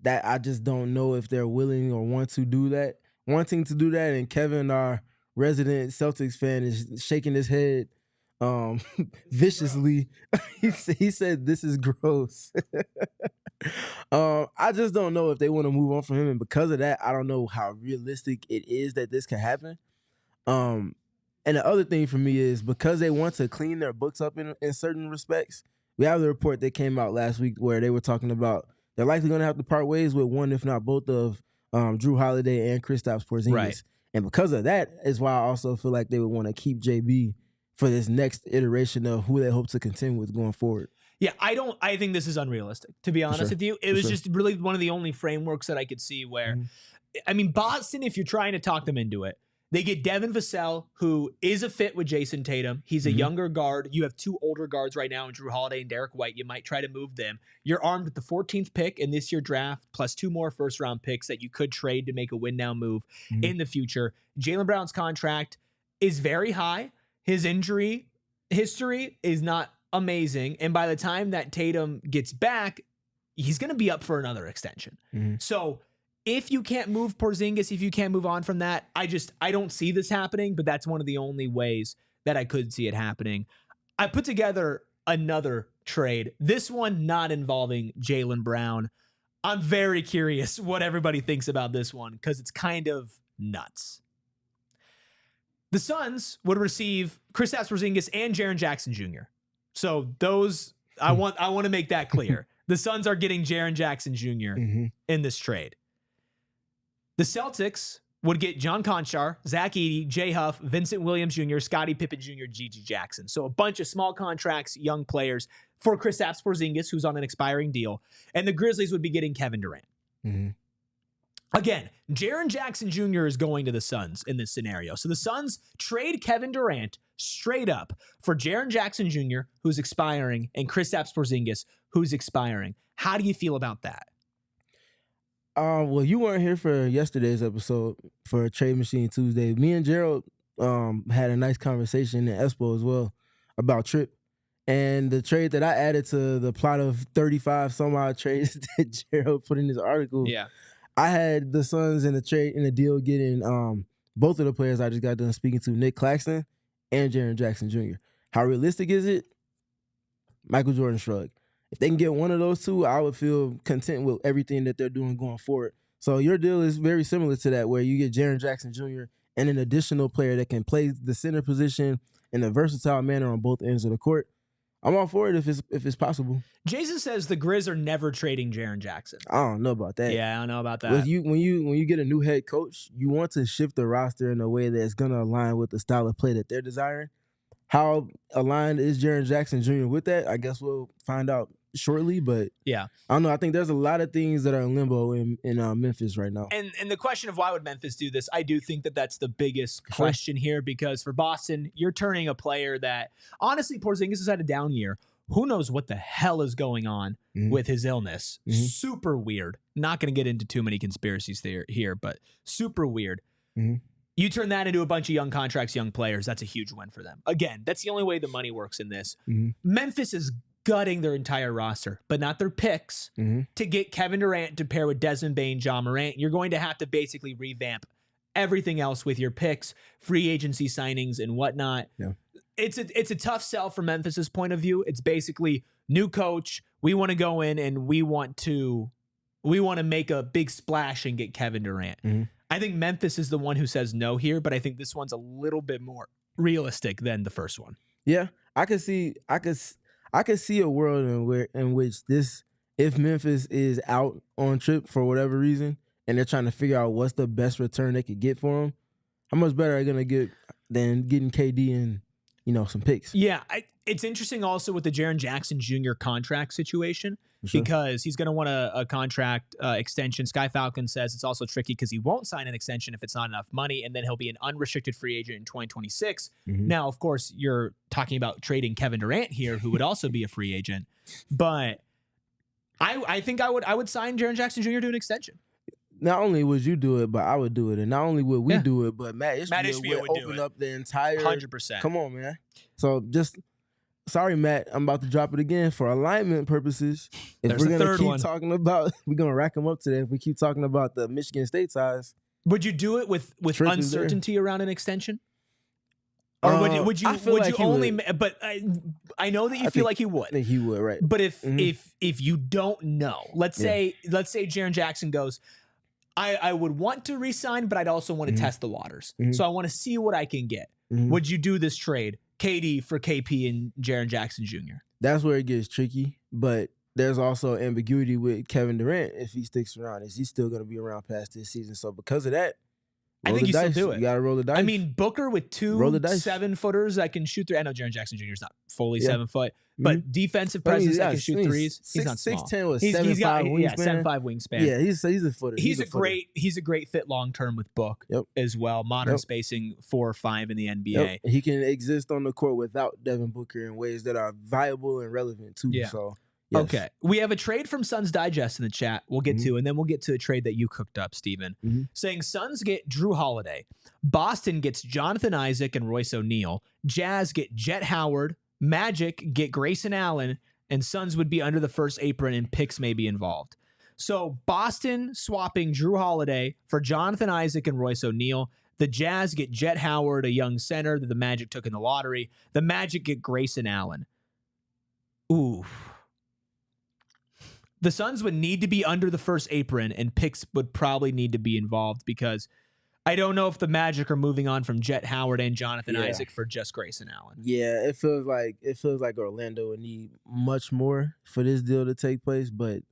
S2: That I just don't know if they're willing or wanting to do that. And Kevin, our resident Celtics fan, is shaking his head viciously. He said, "This is gross." I just don't know if they want to move on from him, and because of that, I don't know how realistic it is that this can happen. And the other thing for me is because they want to clean their books up in certain respects. We have the report that came out last week where they were talking about they're likely going to have to part ways with one, if not both, of Drew Holiday and Kristaps Porzingis. Right. And because of that is why I also feel like they would want to keep JB for this next iteration of who they hope to contend with going forward.
S1: Yeah, I think this is unrealistic, to be honest with you. It was just really one of the only frameworks that I could see where, I mean, Boston, if you're trying to talk them into it, they get Devin Vassell, who is a fit with Jayson Tatum. He's a younger guard. You have 2 older guards right now in Drew Holiday and Derek White. You might try to move them. You're armed with the 14th pick in this year's draft, plus 2 more first-round picks that you could trade to make a win-now move in the future. Jaylen Brown's contract is very high. His injury history is not amazing. And by the time that Tatum gets back, he's going to be up for another extension. So if you can't move Porzingis, if you can't move on from that, I don't see this happening, but that's one of the only ways that I could see it happening. I put together another trade, this one not involving Jaylen Brown. I'm very curious what everybody thinks about this one because it's kind of nuts. The Suns would receive Kristaps Porzingis and Jaren Jackson Jr. So those, I want to make that clear. The Suns are getting Jaren Jackson Jr. in this trade. The Celtics would get John Conchar, Zach Edey, Jay Huff, Vincent Williams Jr., Scottie Pippen Jr., Gigi Jackson. So a bunch of small contracts, young players for Kristaps Porzingis, who's on an expiring deal. And the Grizzlies would be getting Kevin Durant. Again, Jaren Jackson Jr. is going to the Suns in this scenario. So the Suns trade Kevin Durant straight up for Jaren Jackson Jr., who's expiring, and Kristaps Porzingis, who's expiring. How do you feel about that?
S2: Well, you weren't here for yesterday's episode for Trade Machine Tuesday. Me and Gerald had a nice conversation in Espo as well about Tripp. And the trade that I added to the plot of 35 some odd trades that Gerald put in his article. Yeah. I had the Suns in the deal getting both of the players I just got done speaking to, Nick Claxton and Jaren Jackson Jr. How realistic is it? Michael Jordan shrug. If they can get one of those two, I would feel content with everything that they're doing going forward. So your deal is very similar to that, where you get Jaren Jackson Jr. and an additional player that can play the center position in a versatile manner on both ends of the court. I'm all for it if it's possible.
S1: Jason says the Grizz are never trading Jaren Jackson.
S2: I don't know about that.
S1: Yeah, I don't know about that.
S2: When you get a new head coach, you want to shift the roster in a way that's going to align with the style of play that they're desiring. How aligned is Jaren Jackson Jr. with that? I guess we'll find out shortly, but yeah, I don't know. I think there's a lot of things that are in limbo in Memphis right now.
S1: And the question of why would Memphis do this, I do think that's the biggest question here, because for Boston, you're turning a player that, honestly, Porzingis has had a down year. Who knows what the hell is going on with his illness? Super weird. Not going to get into too many conspiracies here, but super weird. You turn that into a bunch of young contracts, young players. That's a huge win for them. Again, that's the only way the money works in this. Memphis is gutting their entire roster, but not their picks, to get Kevin Durant to pair with Desmond Bane, John Morant. You're going to have to basically revamp everything else with your picks, free agency signings, and whatnot.
S2: Yeah.
S1: It's a tough sell from Memphis's point of view. It's basically new coach. We want to go in and we want to make a big splash and get Kevin Durant. I think Memphis is the one who says no here, but I think this one's a little bit more realistic than the first one.
S2: Yeah, I could see a world in which this, if Memphis is out on trip for whatever reason, and they're trying to figure out what's the best return they could get for him, how much better are they gonna get than getting KD and some picks?
S1: Yeah, it's interesting also with the Jaren Jackson Jr. contract situation. Sure. Because he's going to want a contract extension. Sky Falcon says it's also tricky because he won't sign an extension if it's not enough money, and then he'll be an unrestricted free agent in 2026. Now, of course, you're talking about trading Kevin Durant here, who would also be a free agent. But I think I would sign Jaren Jackson Jr. to an extension.
S2: Not only would you do it, but I would do it. And not only would we do it, but Matt Ishbia would open up the entire
S1: 100%.
S2: Come on, man. So sorry, Matt, I'm about to drop it again for alignment purposes. If we're going to keep talking about, we're going to rack them up today. If we keep talking about the Michigan State ties.
S1: Would you do it with uncertainty around an extension? Or would you only? But I know that you feel like he would.
S2: I think he would, right?
S1: But if you don't know, let's say Jaren Jackson goes, I would want to re-sign, but I'd also want to test the waters. So I want to see what I can get. Would you do this trade, KD for KP and Jaren Jackson Jr.?
S2: That's where it gets tricky, but there's also ambiguity with Kevin Durant. If he sticks around, is he still going to be around past this season? So because of that,
S1: I think you still do it.
S2: You got to roll the dice.
S1: I mean, Booker with 2 7-footers that can shoot 3. I know Jaren Jackson Jr. is not fully 7 foot, but defensive presence that can shoot threes. He's not small.
S2: 6'10" with 7'5" wingspan.
S1: 7'5" wingspan.
S2: Yeah, he's a footer.
S1: He's a great fit long term with Book as well. Modern spacing 4 or 5 in the NBA.
S2: He can exist on the court without Devin Booker in ways that are viable and relevant too.
S1: Yeah.
S2: So. Yes.
S1: Okay. We have a trade from Suns Digest in the chat we'll get to, and then we'll get to a trade that you cooked up, Steven. Saying Suns get Drew Holiday. Boston gets Jonathan Isaac and Royce O'Neal. Jazz get Jet Howard. Magic get Grayson Allen. And Suns would be under the first apron and picks may be involved. So Boston swapping Drew Holiday for Jonathan Isaac and Royce O'Neal. The Jazz get Jet Howard, a young center that the Magic took in the lottery. The Magic get Grayson Allen. Ooh. The Suns would need to be under the first apron, and picks would probably need to be involved because I don't know if the Magic are moving on from Jet Howard and Jonathan Isaac for just Grayson Allen.
S2: Yeah, it feels like Orlando would need much more for this deal to take place, but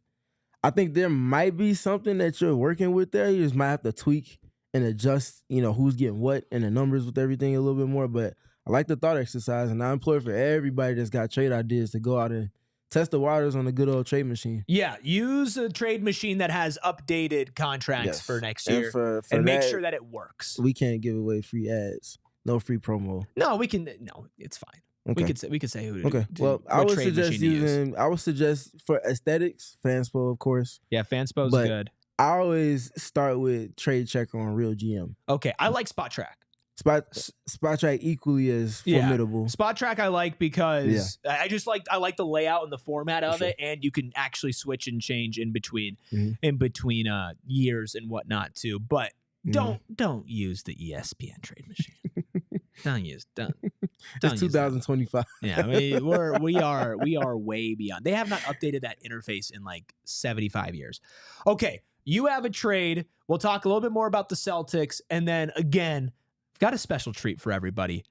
S2: I think there might be something that you're working with there. You just might have to tweak and adjust, who's getting what and the numbers with everything a little bit more. But I like the thought exercise, and I implore for everybody that's got trade ideas to go out and test the waters on a good old trade machine. Yeah,
S1: use a trade machine that has updated contracts for next year and make sure that it works.
S2: We can't give away free ads. No free promo.
S1: No, we can. No, it's fine. Okay. We could say who.
S2: Okay. Well, I would suggest for aesthetics, Fanspo, of course.
S1: Yeah, Fanspo's good.
S2: I always start with Trade Checker on Real GM.
S1: Okay, I like Spot Track.
S2: Spot Track equally as formidable.
S1: Spot Track I like because I like the layout and the format of it, and you can actually switch and change in between years and whatnot too. But don't use the ESPN trade machine.
S2: It's 2025.
S1: Yeah, I mean, we are way beyond. They have not updated that interface in like 75 years. Okay, you have a trade. We'll talk a little bit more about the Celtics, and then again, I've got a special treat for everybody.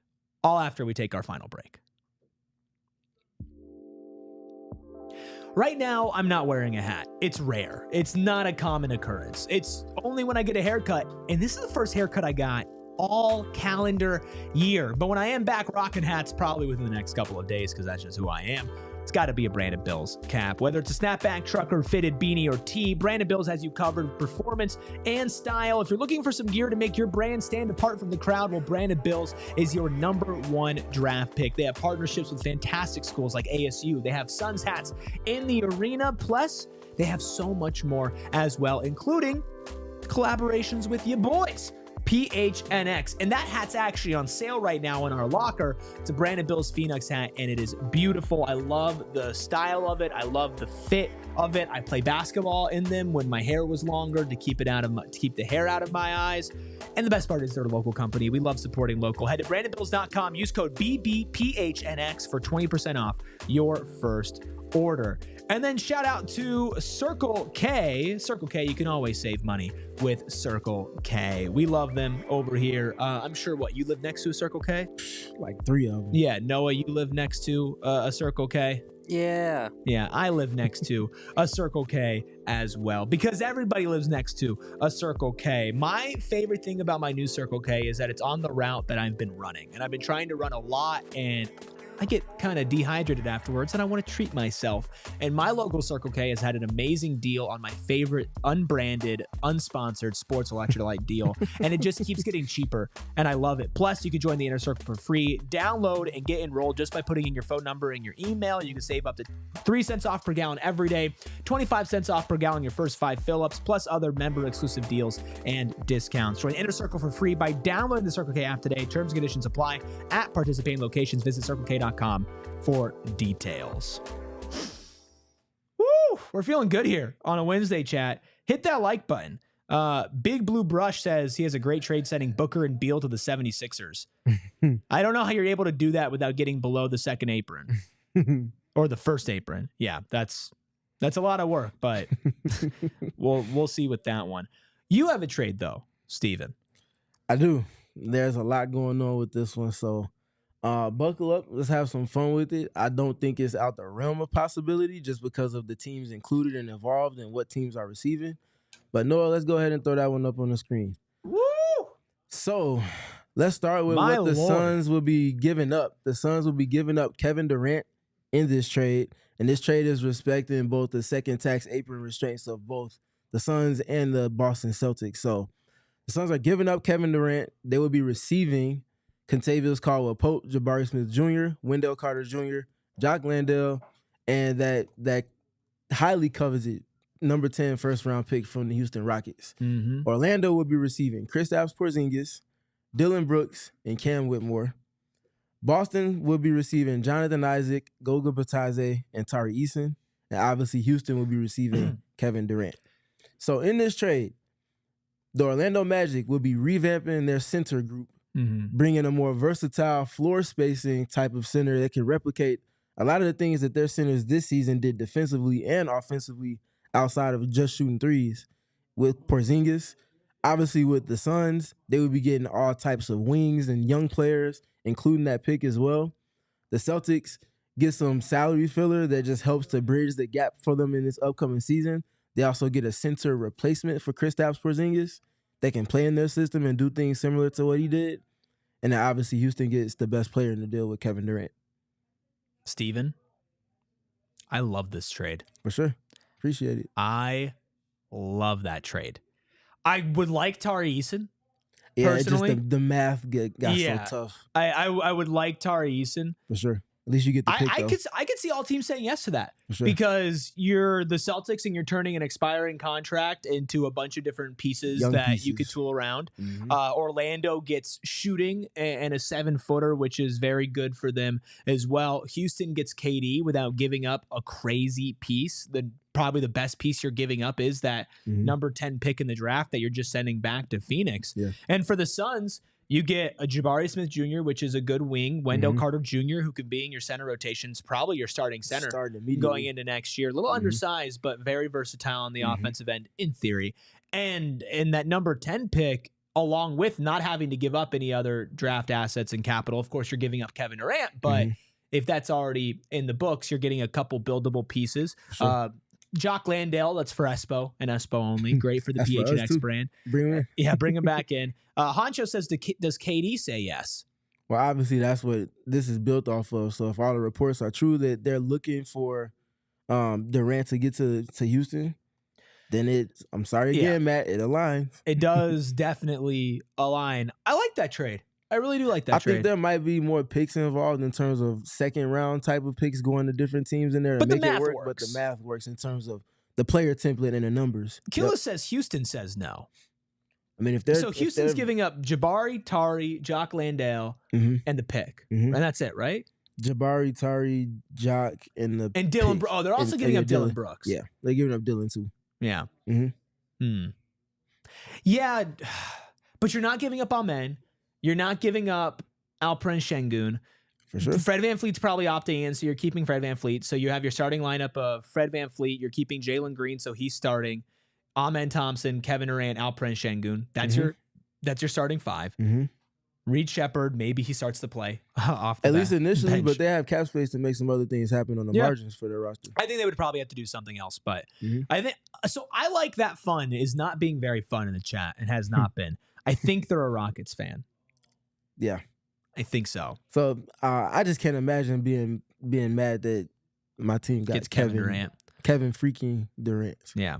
S1: All after we take our final break. Right now, I'm not wearing a hat. It's rare. It's not a common occurrence. It's only when I get a haircut, and this is the first haircut I got all calendar year. But when I am back rocking hats, probably within the next couple of days, because that's just who I am, it's got to be a Brandon Bills cap. Whether it's a snapback, trucker, fitted beanie, or tee, Brandon Bills has you covered with performance and style. If you're looking for some gear to make your brand stand apart from the crowd, well, Brandon Bills is your #1 draft pick. They have partnerships with fantastic schools like ASU. They have Suns hats in the arena. Plus, they have so much more as well, including collaborations with your boys. PHNX. And that hat's actually on sale right now in our locker. It's a Brandon Bills Phoenix hat, and it is beautiful. I love the style of it. I love the fit of it. I play basketball in them when my hair was longer to keep the hair out of my eyes. And the best part is they're a local company. We love supporting local. Head to brandonbills.com. Use code BBPHNX for 20% off your first order. And then shout out to Circle K. Circle K, you can always save money with Circle K. We love them over here. I'm sure you live next to a Circle K?
S2: Like 3 of them.
S1: Yeah, Noah, you live next to a Circle K?
S3: Yeah.
S1: Yeah, I live next to a Circle K as well, because everybody lives next to a Circle K. My favorite thing about my new Circle K is that it's on the route that I've been running, and I've been trying to run a lot, and I get kind of dehydrated afterwards and I want to treat myself. And my local Circle K has had an amazing deal on my favorite unbranded, unsponsored sports electrolyte deal. And it just keeps getting cheaper. And I love it. Plus, you can join the Inner Circle for free. Download and get enrolled just by putting in your phone number and your email. You can save up to 3 cents off per gallon every day, 25 cents off per gallon your first 5 fill-ups, plus other member-exclusive deals and discounts. Join Inner Circle for free by downloading the Circle K app today. Terms and conditions apply at participating locations. Visit CircleK.com for details. Woo! We're feeling good here on a Wednesday, chat. Hit that like button. Big Blue Brush says he has a great trade sending Booker and Beal to the 76ers. I don't know how you're able to do that without getting below the second apron or the first apron. Yeah, that's a lot of work, but we'll see with that one. You have a trade though, Steven.
S2: I do. There's a lot going on with this one, so buckle up. Let's have some fun with it. I don't think it's out the realm of possibility just because of the teams included and involved and what teams are receiving. But Noah, let's go ahead and throw that one up on the screen.
S1: Woo!
S2: So let's start with what the Suns will be giving up. The Suns will be giving up Kevin Durant in this trade. And this trade is respecting both the second tax apron restraints of both the Suns and the Boston Celtics. So the Suns are giving up Kevin Durant. They will be receiving Kentavious Caldwell-Pope, Jabari Smith Jr., Wendell Carter Jr., Jock Landale, and that highly coveted number 10 first-round pick from the Houston Rockets.
S1: Mm-hmm.
S2: Orlando will be receiving Kristaps Porzingis, Dylan Brooks, and Cam Whitmore. Boston will be receiving Jonathan Isaac, Goga Bitadze, and Tari Eason. And obviously Houston will be receiving Kevin Durant. So in this trade, the Orlando Magic will be revamping their center group, bringing a more versatile floor spacing type of center that can replicate a lot of the things that their centers this season did defensively and offensively outside of just shooting threes. With Porzingis, obviously with the Suns, they would be getting all types of wings and young players, including that pick as well. The Celtics get some salary filler that just helps to bridge the gap for them in this upcoming season. They also get a center replacement for Kristaps Porzingis that can play in their system and do things similar to what he did. And then obviously Houston gets the best player in the deal with Kevin Durant.
S1: Steven, I love this trade.
S2: For sure. Appreciate it.
S1: I love that trade. I would like Tari Eason.
S2: Yeah,
S1: personally.
S2: Just the math got so tough.
S1: I would like Tari Eason.
S2: For sure. At least you get the pick,
S1: I could see all teams saying yes to that.
S2: For sure.
S1: Because you're the Celtics and you're turning an expiring contract into a bunch of different pieces you could tool around.
S2: Mm-hmm.
S1: Orlando gets shooting and a 7-footer, which is very good for them as well. Houston gets KD without giving up a crazy piece. Probably the best piece you're giving up is that number 10 pick in the draft that you're just sending back to Phoenix.
S2: Yeah.
S1: And for the Suns, you get a Jabari Smith Jr., which is a good wing. Wendell Carter Jr., who could be in your center rotations, probably your starting center going into next year. A little undersized, but very versatile on the offensive end in theory. And that number 10 pick, along with not having to give up any other draft assets and capital. Of course, you're giving up Kevin Durant, but if that's already in the books, you're getting a couple buildable pieces.
S2: Sure.
S1: Jock Landale, that's for Espo and Espo only. Great for the PHNX brand.
S2: Bring him in.
S1: Yeah, bring him back in. Honcho says, does KD say yes?
S2: Well, obviously that's what this is built off of. So if all the reports are true that they're looking for Durant to get to Houston, then I'm sorry again, Matt, it aligns.
S1: It does definitely align. I like that trade. I really do like that trade.
S2: I think there might be more picks involved in terms of second round type of picks going to different teams in there to make it work.
S1: Works.
S2: But the math works in terms of the player template and the numbers.
S1: Kula says Houston says no.
S2: I mean, if they're
S1: So Houston's giving up Jabari, Tari, Jock Landale, and the pick. And that's it, right?
S2: Jabari, Tari, Jock, and
S1: Dylan. Oh, they're also giving up Dylan Brooks.
S2: Yeah, they're giving up Dylan too.
S1: Yeah. Yeah, but you're not giving up Amen. You're not giving up Alperen Şengün.
S2: For sure.
S1: Fred VanVleet's probably opting in, so you're keeping Fred VanVleet. So you have your starting lineup of Fred VanVleet. You're keeping Jalen Green, so he's starting. Amen Thompson, Kevin Durant, Alperen Şengün. That's your starting five. Reed Shepherd, maybe he starts to play off the
S2: at least initially,
S1: bench.
S2: but they have cap space to make some other things happen on the margins for their roster.
S1: I think they would probably have to do something else, but I think so. I like that fun is not being very fun in the chat and has not been. I think they're a Rockets fan.
S2: Yeah,
S1: I think so.
S2: So I just can't imagine being mad that my team got
S1: Kevin Durant,
S2: Kevin freaking Durant.
S1: Yeah.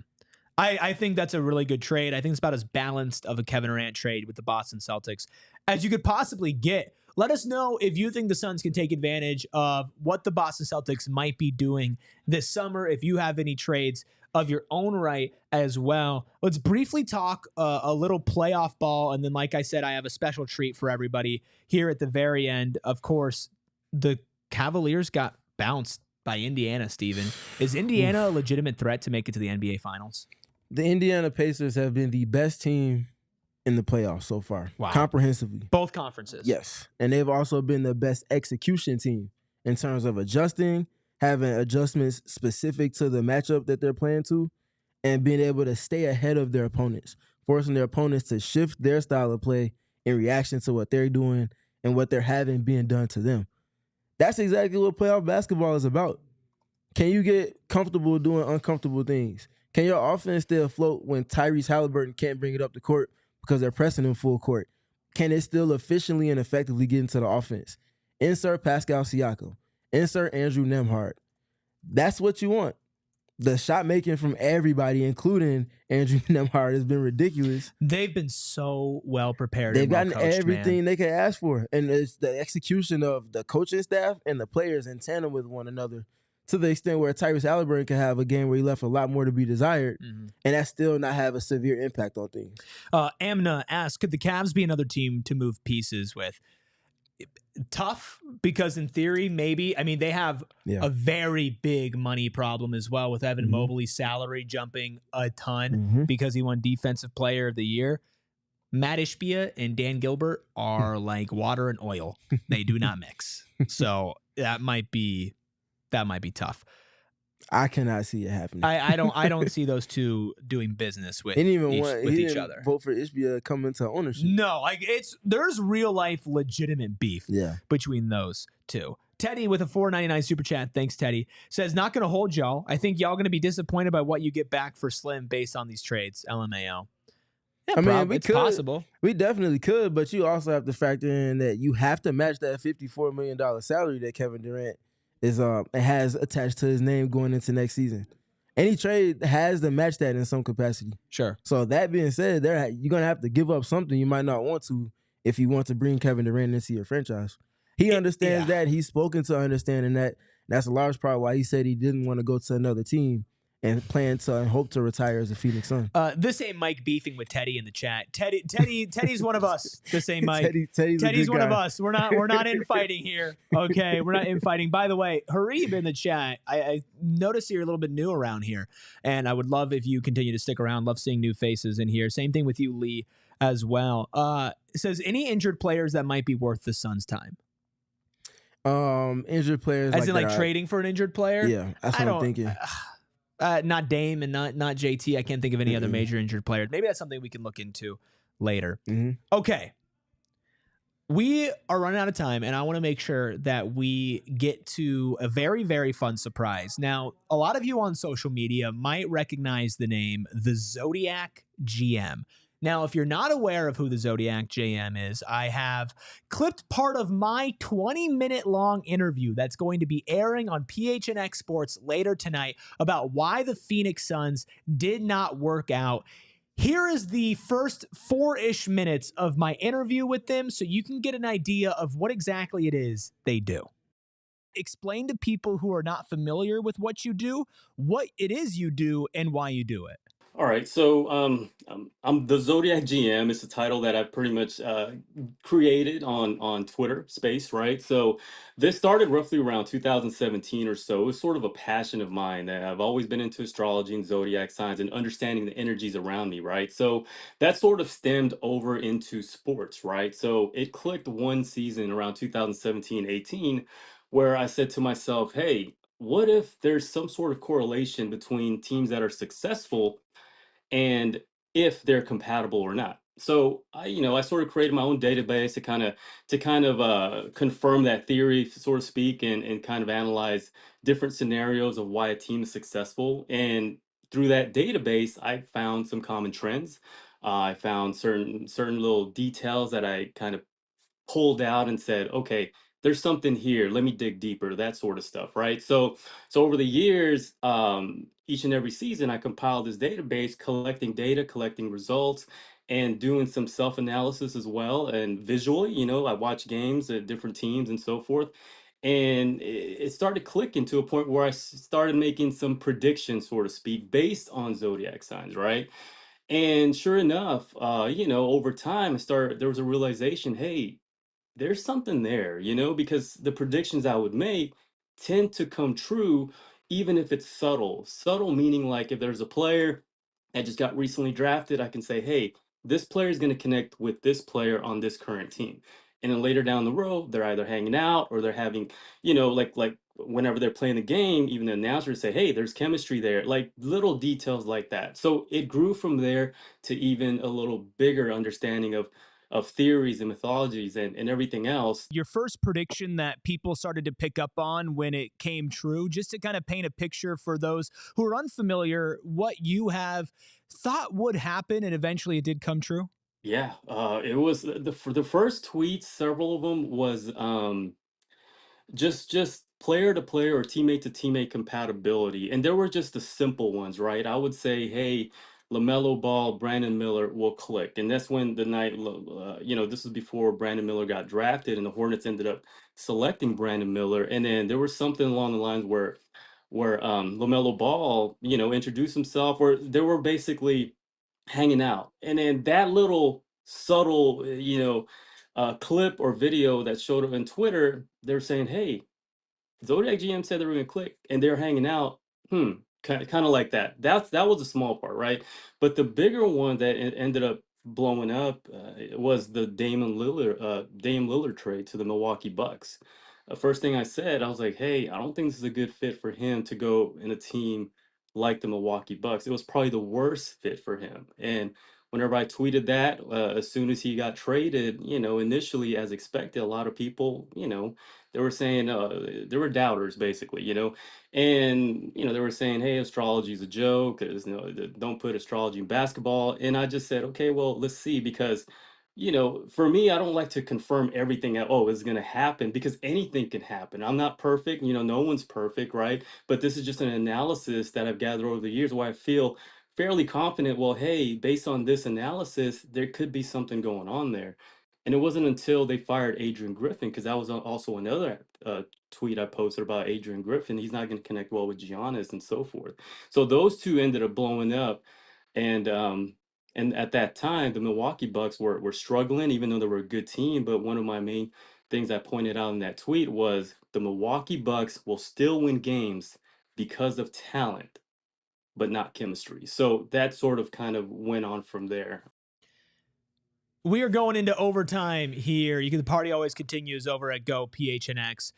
S1: I think that's a really good trade. I think it's about as balanced of a Kevin Durant trade with the Boston Celtics as you could possibly get. Let us know if you think the Suns can take advantage of what the Boston Celtics might be doing this summer. If you have any trades of your own right as well. Let's briefly talk a little playoff ball. And then, like I said, I have a special treat for everybody here at the very end. Of course, the Cavaliers got bounced by Indiana, Steven. Is Indiana a legitimate threat to make it to the NBA Finals?
S2: The Indiana Pacers have been the best team in the playoffs so far, comprehensively.
S1: Both conferences.
S2: Yes. And they've also been the best execution team in terms of adjusting, having adjustments specific to the matchup that they're playing to, and being able to stay ahead of their opponents, forcing their opponents to shift their style of play in reaction to what they're doing and what they're having being done to them. That's exactly what playoff basketball is about. Can you get comfortable doing uncomfortable things? Can your offense stay afloat when Tyrese Halliburton can't bring it up the court because they're pressing him full court? Can it still efficiently and effectively get into the offense? Insert Pascal Siakam. Insert Andrew Nembhard. That's what you want. The shot making from everybody, including Andrew Nembhard, has been ridiculous.
S1: They've been so well prepared.
S2: They've gotten everything they can ask for. And it's the execution of the coaching staff and the players in tandem with one another, to the extent where Tyrese Halliburton can have a game where he left a lot more to be desired, and that still not have a severe impact on things.
S1: Amna asks, could the Cavs be another team to move pieces with? Tough, because in theory, maybe. I mean, they have a very big money problem as well with Evan Mobley's salary jumping a ton because he won Defensive Player of the Year. Matt Ishbia and Dan Gilbert are like water and oil. They do not mix. So that might be tough.
S2: I cannot see it happening.
S1: I don't see those two doing business with each other.
S2: Vote for Ishbia coming to ownership.
S1: No, there's real life legitimate beef between those two. Teddy with a $4.99 super chat. Thanks, Teddy. Says, not going to hold y'all. I think y'all going to be disappointed by what you get back for Slim based on these trades. LMAO. Yeah,
S2: I mean,
S1: it's possible.
S2: We definitely could, but you also have to factor in that you have to match that $54 million salary that Kevin Durant has attached to his name going into next season. Any trade has to match that in some capacity.
S1: Sure.
S2: So that being said, you're going to have to give up something you might not want to if you want to bring Kevin Durant into your franchise. He understands that. He's spoken to understanding that. That's a large part why he said he didn't want to go to another team and hope to retire as a Phoenix Sun.
S1: This ain't Mike beefing with Teddy in the chat. Teddy's one of us. This ain't Mike. Teddy's one of us. We're not infighting here. Okay, we're not infighting. By the way, Harib in the chat, I noticed you're a little bit new around here, and I would love if you continue to stick around. Love seeing new faces in here. Same thing with you, Lee, as well. It says, any injured players that might be worth the Suns' time?
S2: Injured players,
S1: as in trading for an injured player.
S2: Yeah, that's what I'm thinking.
S1: Not Dame and not JT. I can't think of any other major injured players. Maybe that's something we can look into later. Okay. We are running out of time, and I want to make sure that we get to a very, very fun surprise. Now, a lot of you on social media might recognize the name the Zodiac GM. Now, if you're not aware of who the Zodiac GM is, I have clipped part of my 20-minute long interview that's going to be airing on PHNX Sports later tonight about why the Phoenix Suns did not work out. Here is the first 4-ish minutes of my interview with them so you can get an idea of what exactly it is they do. Explain to people who are not familiar with what you do, what it is you do, and why you do it.
S3: All right, so I'm the Zodiac GM. It's a title that I've pretty much created on Twitter Space, right? So this started roughly around 2017 or so. It's sort of a passion of mine that I've always been into astrology and zodiac signs and understanding the energies around me, right? So that sort of stemmed over into sports, right? So it clicked one season around 2017-18 where I said to myself, hey, what if there's some sort of correlation between teams that are successful and if they're compatible or not. So I sort of created my own database to kind of confirm that theory, so to speak, and kind of analyze different scenarios of why a team is successful. And through that database, I found some common trends. I found certain little details that I kind of pulled out and said, okay, there's something here. Let me dig deeper, that sort of stuff, right? So over the years, each and every season, I compiled this database, collecting data, collecting results, and doing some self-analysis as well. And visually, I watch games at different teams and so forth. And it started clicking to a point where I started making some predictions, so to speak, based on zodiac signs, right? And sure enough, over time, there was a realization, hey, there's something there, because the predictions I would make tend to come true, even if it's subtle. Subtle meaning like if there's a player that just got recently drafted, I can say, hey, this player is going to connect with this player on this current team. And then later down the road, they're either hanging out or they're having, like whenever they're playing the game, even the announcers say, hey, there's chemistry there, like little details like that. So it grew from there to even a little bigger understanding of theories and mythologies and everything else.
S1: Your first prediction that people started to pick up on when it came true, just to kind of paint a picture for those who are unfamiliar, what you have thought would happen and eventually it did come true?
S3: Yeah, it was for the first tweets. Several of them was just player to player or teammate to teammate compatibility, and there were just the simple ones, right? I would say, hey, LaMelo Ball, Brandon Miller will click, and that's when the night, this is before Brandon Miller got drafted, and the Hornets ended up selecting Brandon Miller, and then there was something along the lines where LaMelo Ball, introduced himself, or they were basically hanging out. And then that little subtle, clip or video that showed up on Twitter, they're saying, hey, Zodiac GM said they were gonna click and they're hanging out. Kind of like that. That was a small part, right? But the bigger one that ended up blowing up was the Dame Lillard trade to the Milwaukee Bucks. First thing I said, I was like, hey, I don't think this is a good fit for him to go in a team like the Milwaukee Bucks. It was probably the worst fit for him. And whenever I tweeted that, as soon as he got traded, initially as expected, a lot of people, they were saying there were doubters basically, and they were saying, hey, astrology is a joke. There's don't put astrology in basketball. And I just said, okay, well, let's see, because for me, I don't like to confirm everything that, oh, is going to happen, because anything can happen. I'm not perfect, no one's perfect, right? But this is just an analysis that I've gathered over the years where I feel fairly confident, well, hey, based on this analysis, there could be something going on there. And it wasn't until they fired Adrian Griffin, because that was also another tweet I posted about Adrian Griffin. He's not going to connect well with Giannis and so forth. So those two ended up blowing up, and at that time, the Milwaukee Bucks were struggling, even though they were a good team. But one of my main things I pointed out in that tweet was the Milwaukee Bucks will still win games because of talent, but not chemistry. So that sort of kind of went on from there.
S1: We are going into overtime here. The party always continues over at gophnx.com.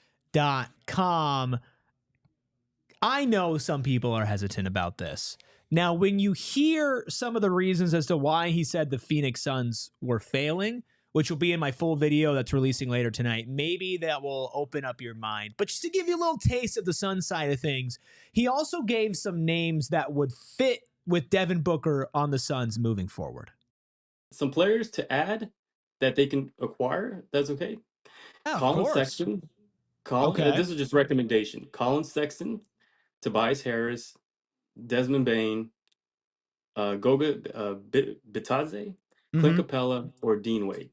S1: I know some people are hesitant about this. Now, when you hear some of the reasons as to why he said the Phoenix Suns were failing, which will be in my full video that's releasing later tonight, maybe that will open up your mind. But just to give you a little taste of the Suns side of things, he also gave some names that would fit with Devin Booker on the Suns moving forward.
S3: Some players to add that they can acquire, that's okay.
S1: Yeah, of
S3: Colin
S1: course.
S3: Sexton,
S1: Okay.
S3: This is just recommendation. Colin Sexton, Tobias Harris, Desmond Bain, Goga Bitadze, Clint
S1: Mm-hmm.
S3: Capella, or Dean Wade.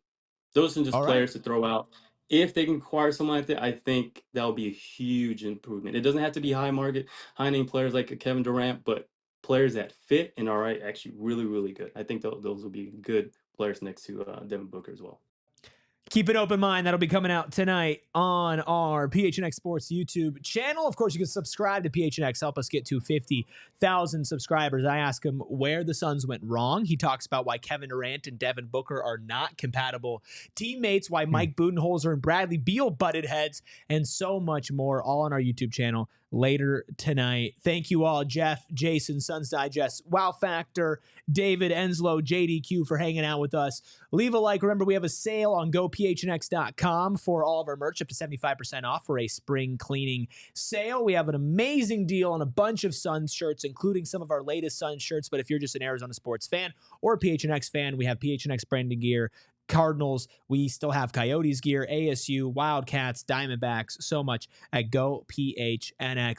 S3: Those are just
S1: All right.
S3: players to throw out. If they can acquire someone like that, I think that will be a huge improvement. It doesn't have to be high name players like a Kevin Durant, but players that fit and are actually really, really good. I think those will be good players next to Devin Booker as well.
S1: Keep an open mind. That'll be coming out tonight on our PHNX Sports YouTube channel. Of course, you can subscribe to PHNX. Help us get to 50,000 subscribers. I ask him where the Suns went wrong. He talks about why Kevin Durant and Devin Booker are not compatible teammates, why Mike Budenholzer and Bradley Beal butted heads, and so much more, all on our YouTube channel later tonight. Thank you all, Jeff, Jason, Suns Digest, Wow Factor, David, Enslow, JDQ for hanging out with us. Leave a like. Remember, we have a sale on gophnx.com for all of our merch, up to 75% off for a spring cleaning sale. We have an amazing deal on a bunch of Suns shirts, including some of our latest Suns shirts. But if you're just an Arizona sports fan or a PHNX fan, we have PHNX branded gear, Cardinals, we still have Coyotes gear, ASU, Wildcats, Diamondbacks, so much at gophnx.com.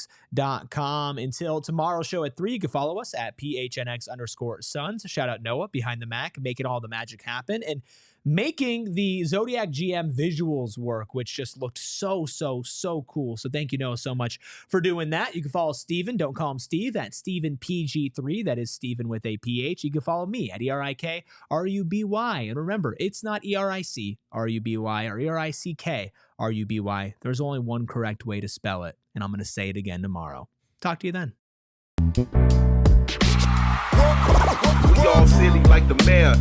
S1: Until tomorrow's show at 3, you can follow us at PHNX_Suns. Shout out Noah behind the Mac, making all the magic happen and making the Zodiac GM visuals work, which just looked so cool. So thank you, Noah, so much for doing that. You can follow Steven, don't call him Steve, at Steven PG3. That is Steven with a PH. You can follow me at ERIK RUBY. And remember, it's not ERIC RUBY or ERICK RUBY. There's only one correct way to spell it, and I'm going to say it again tomorrow. Talk to you then.
S4: We all silly like the mayor.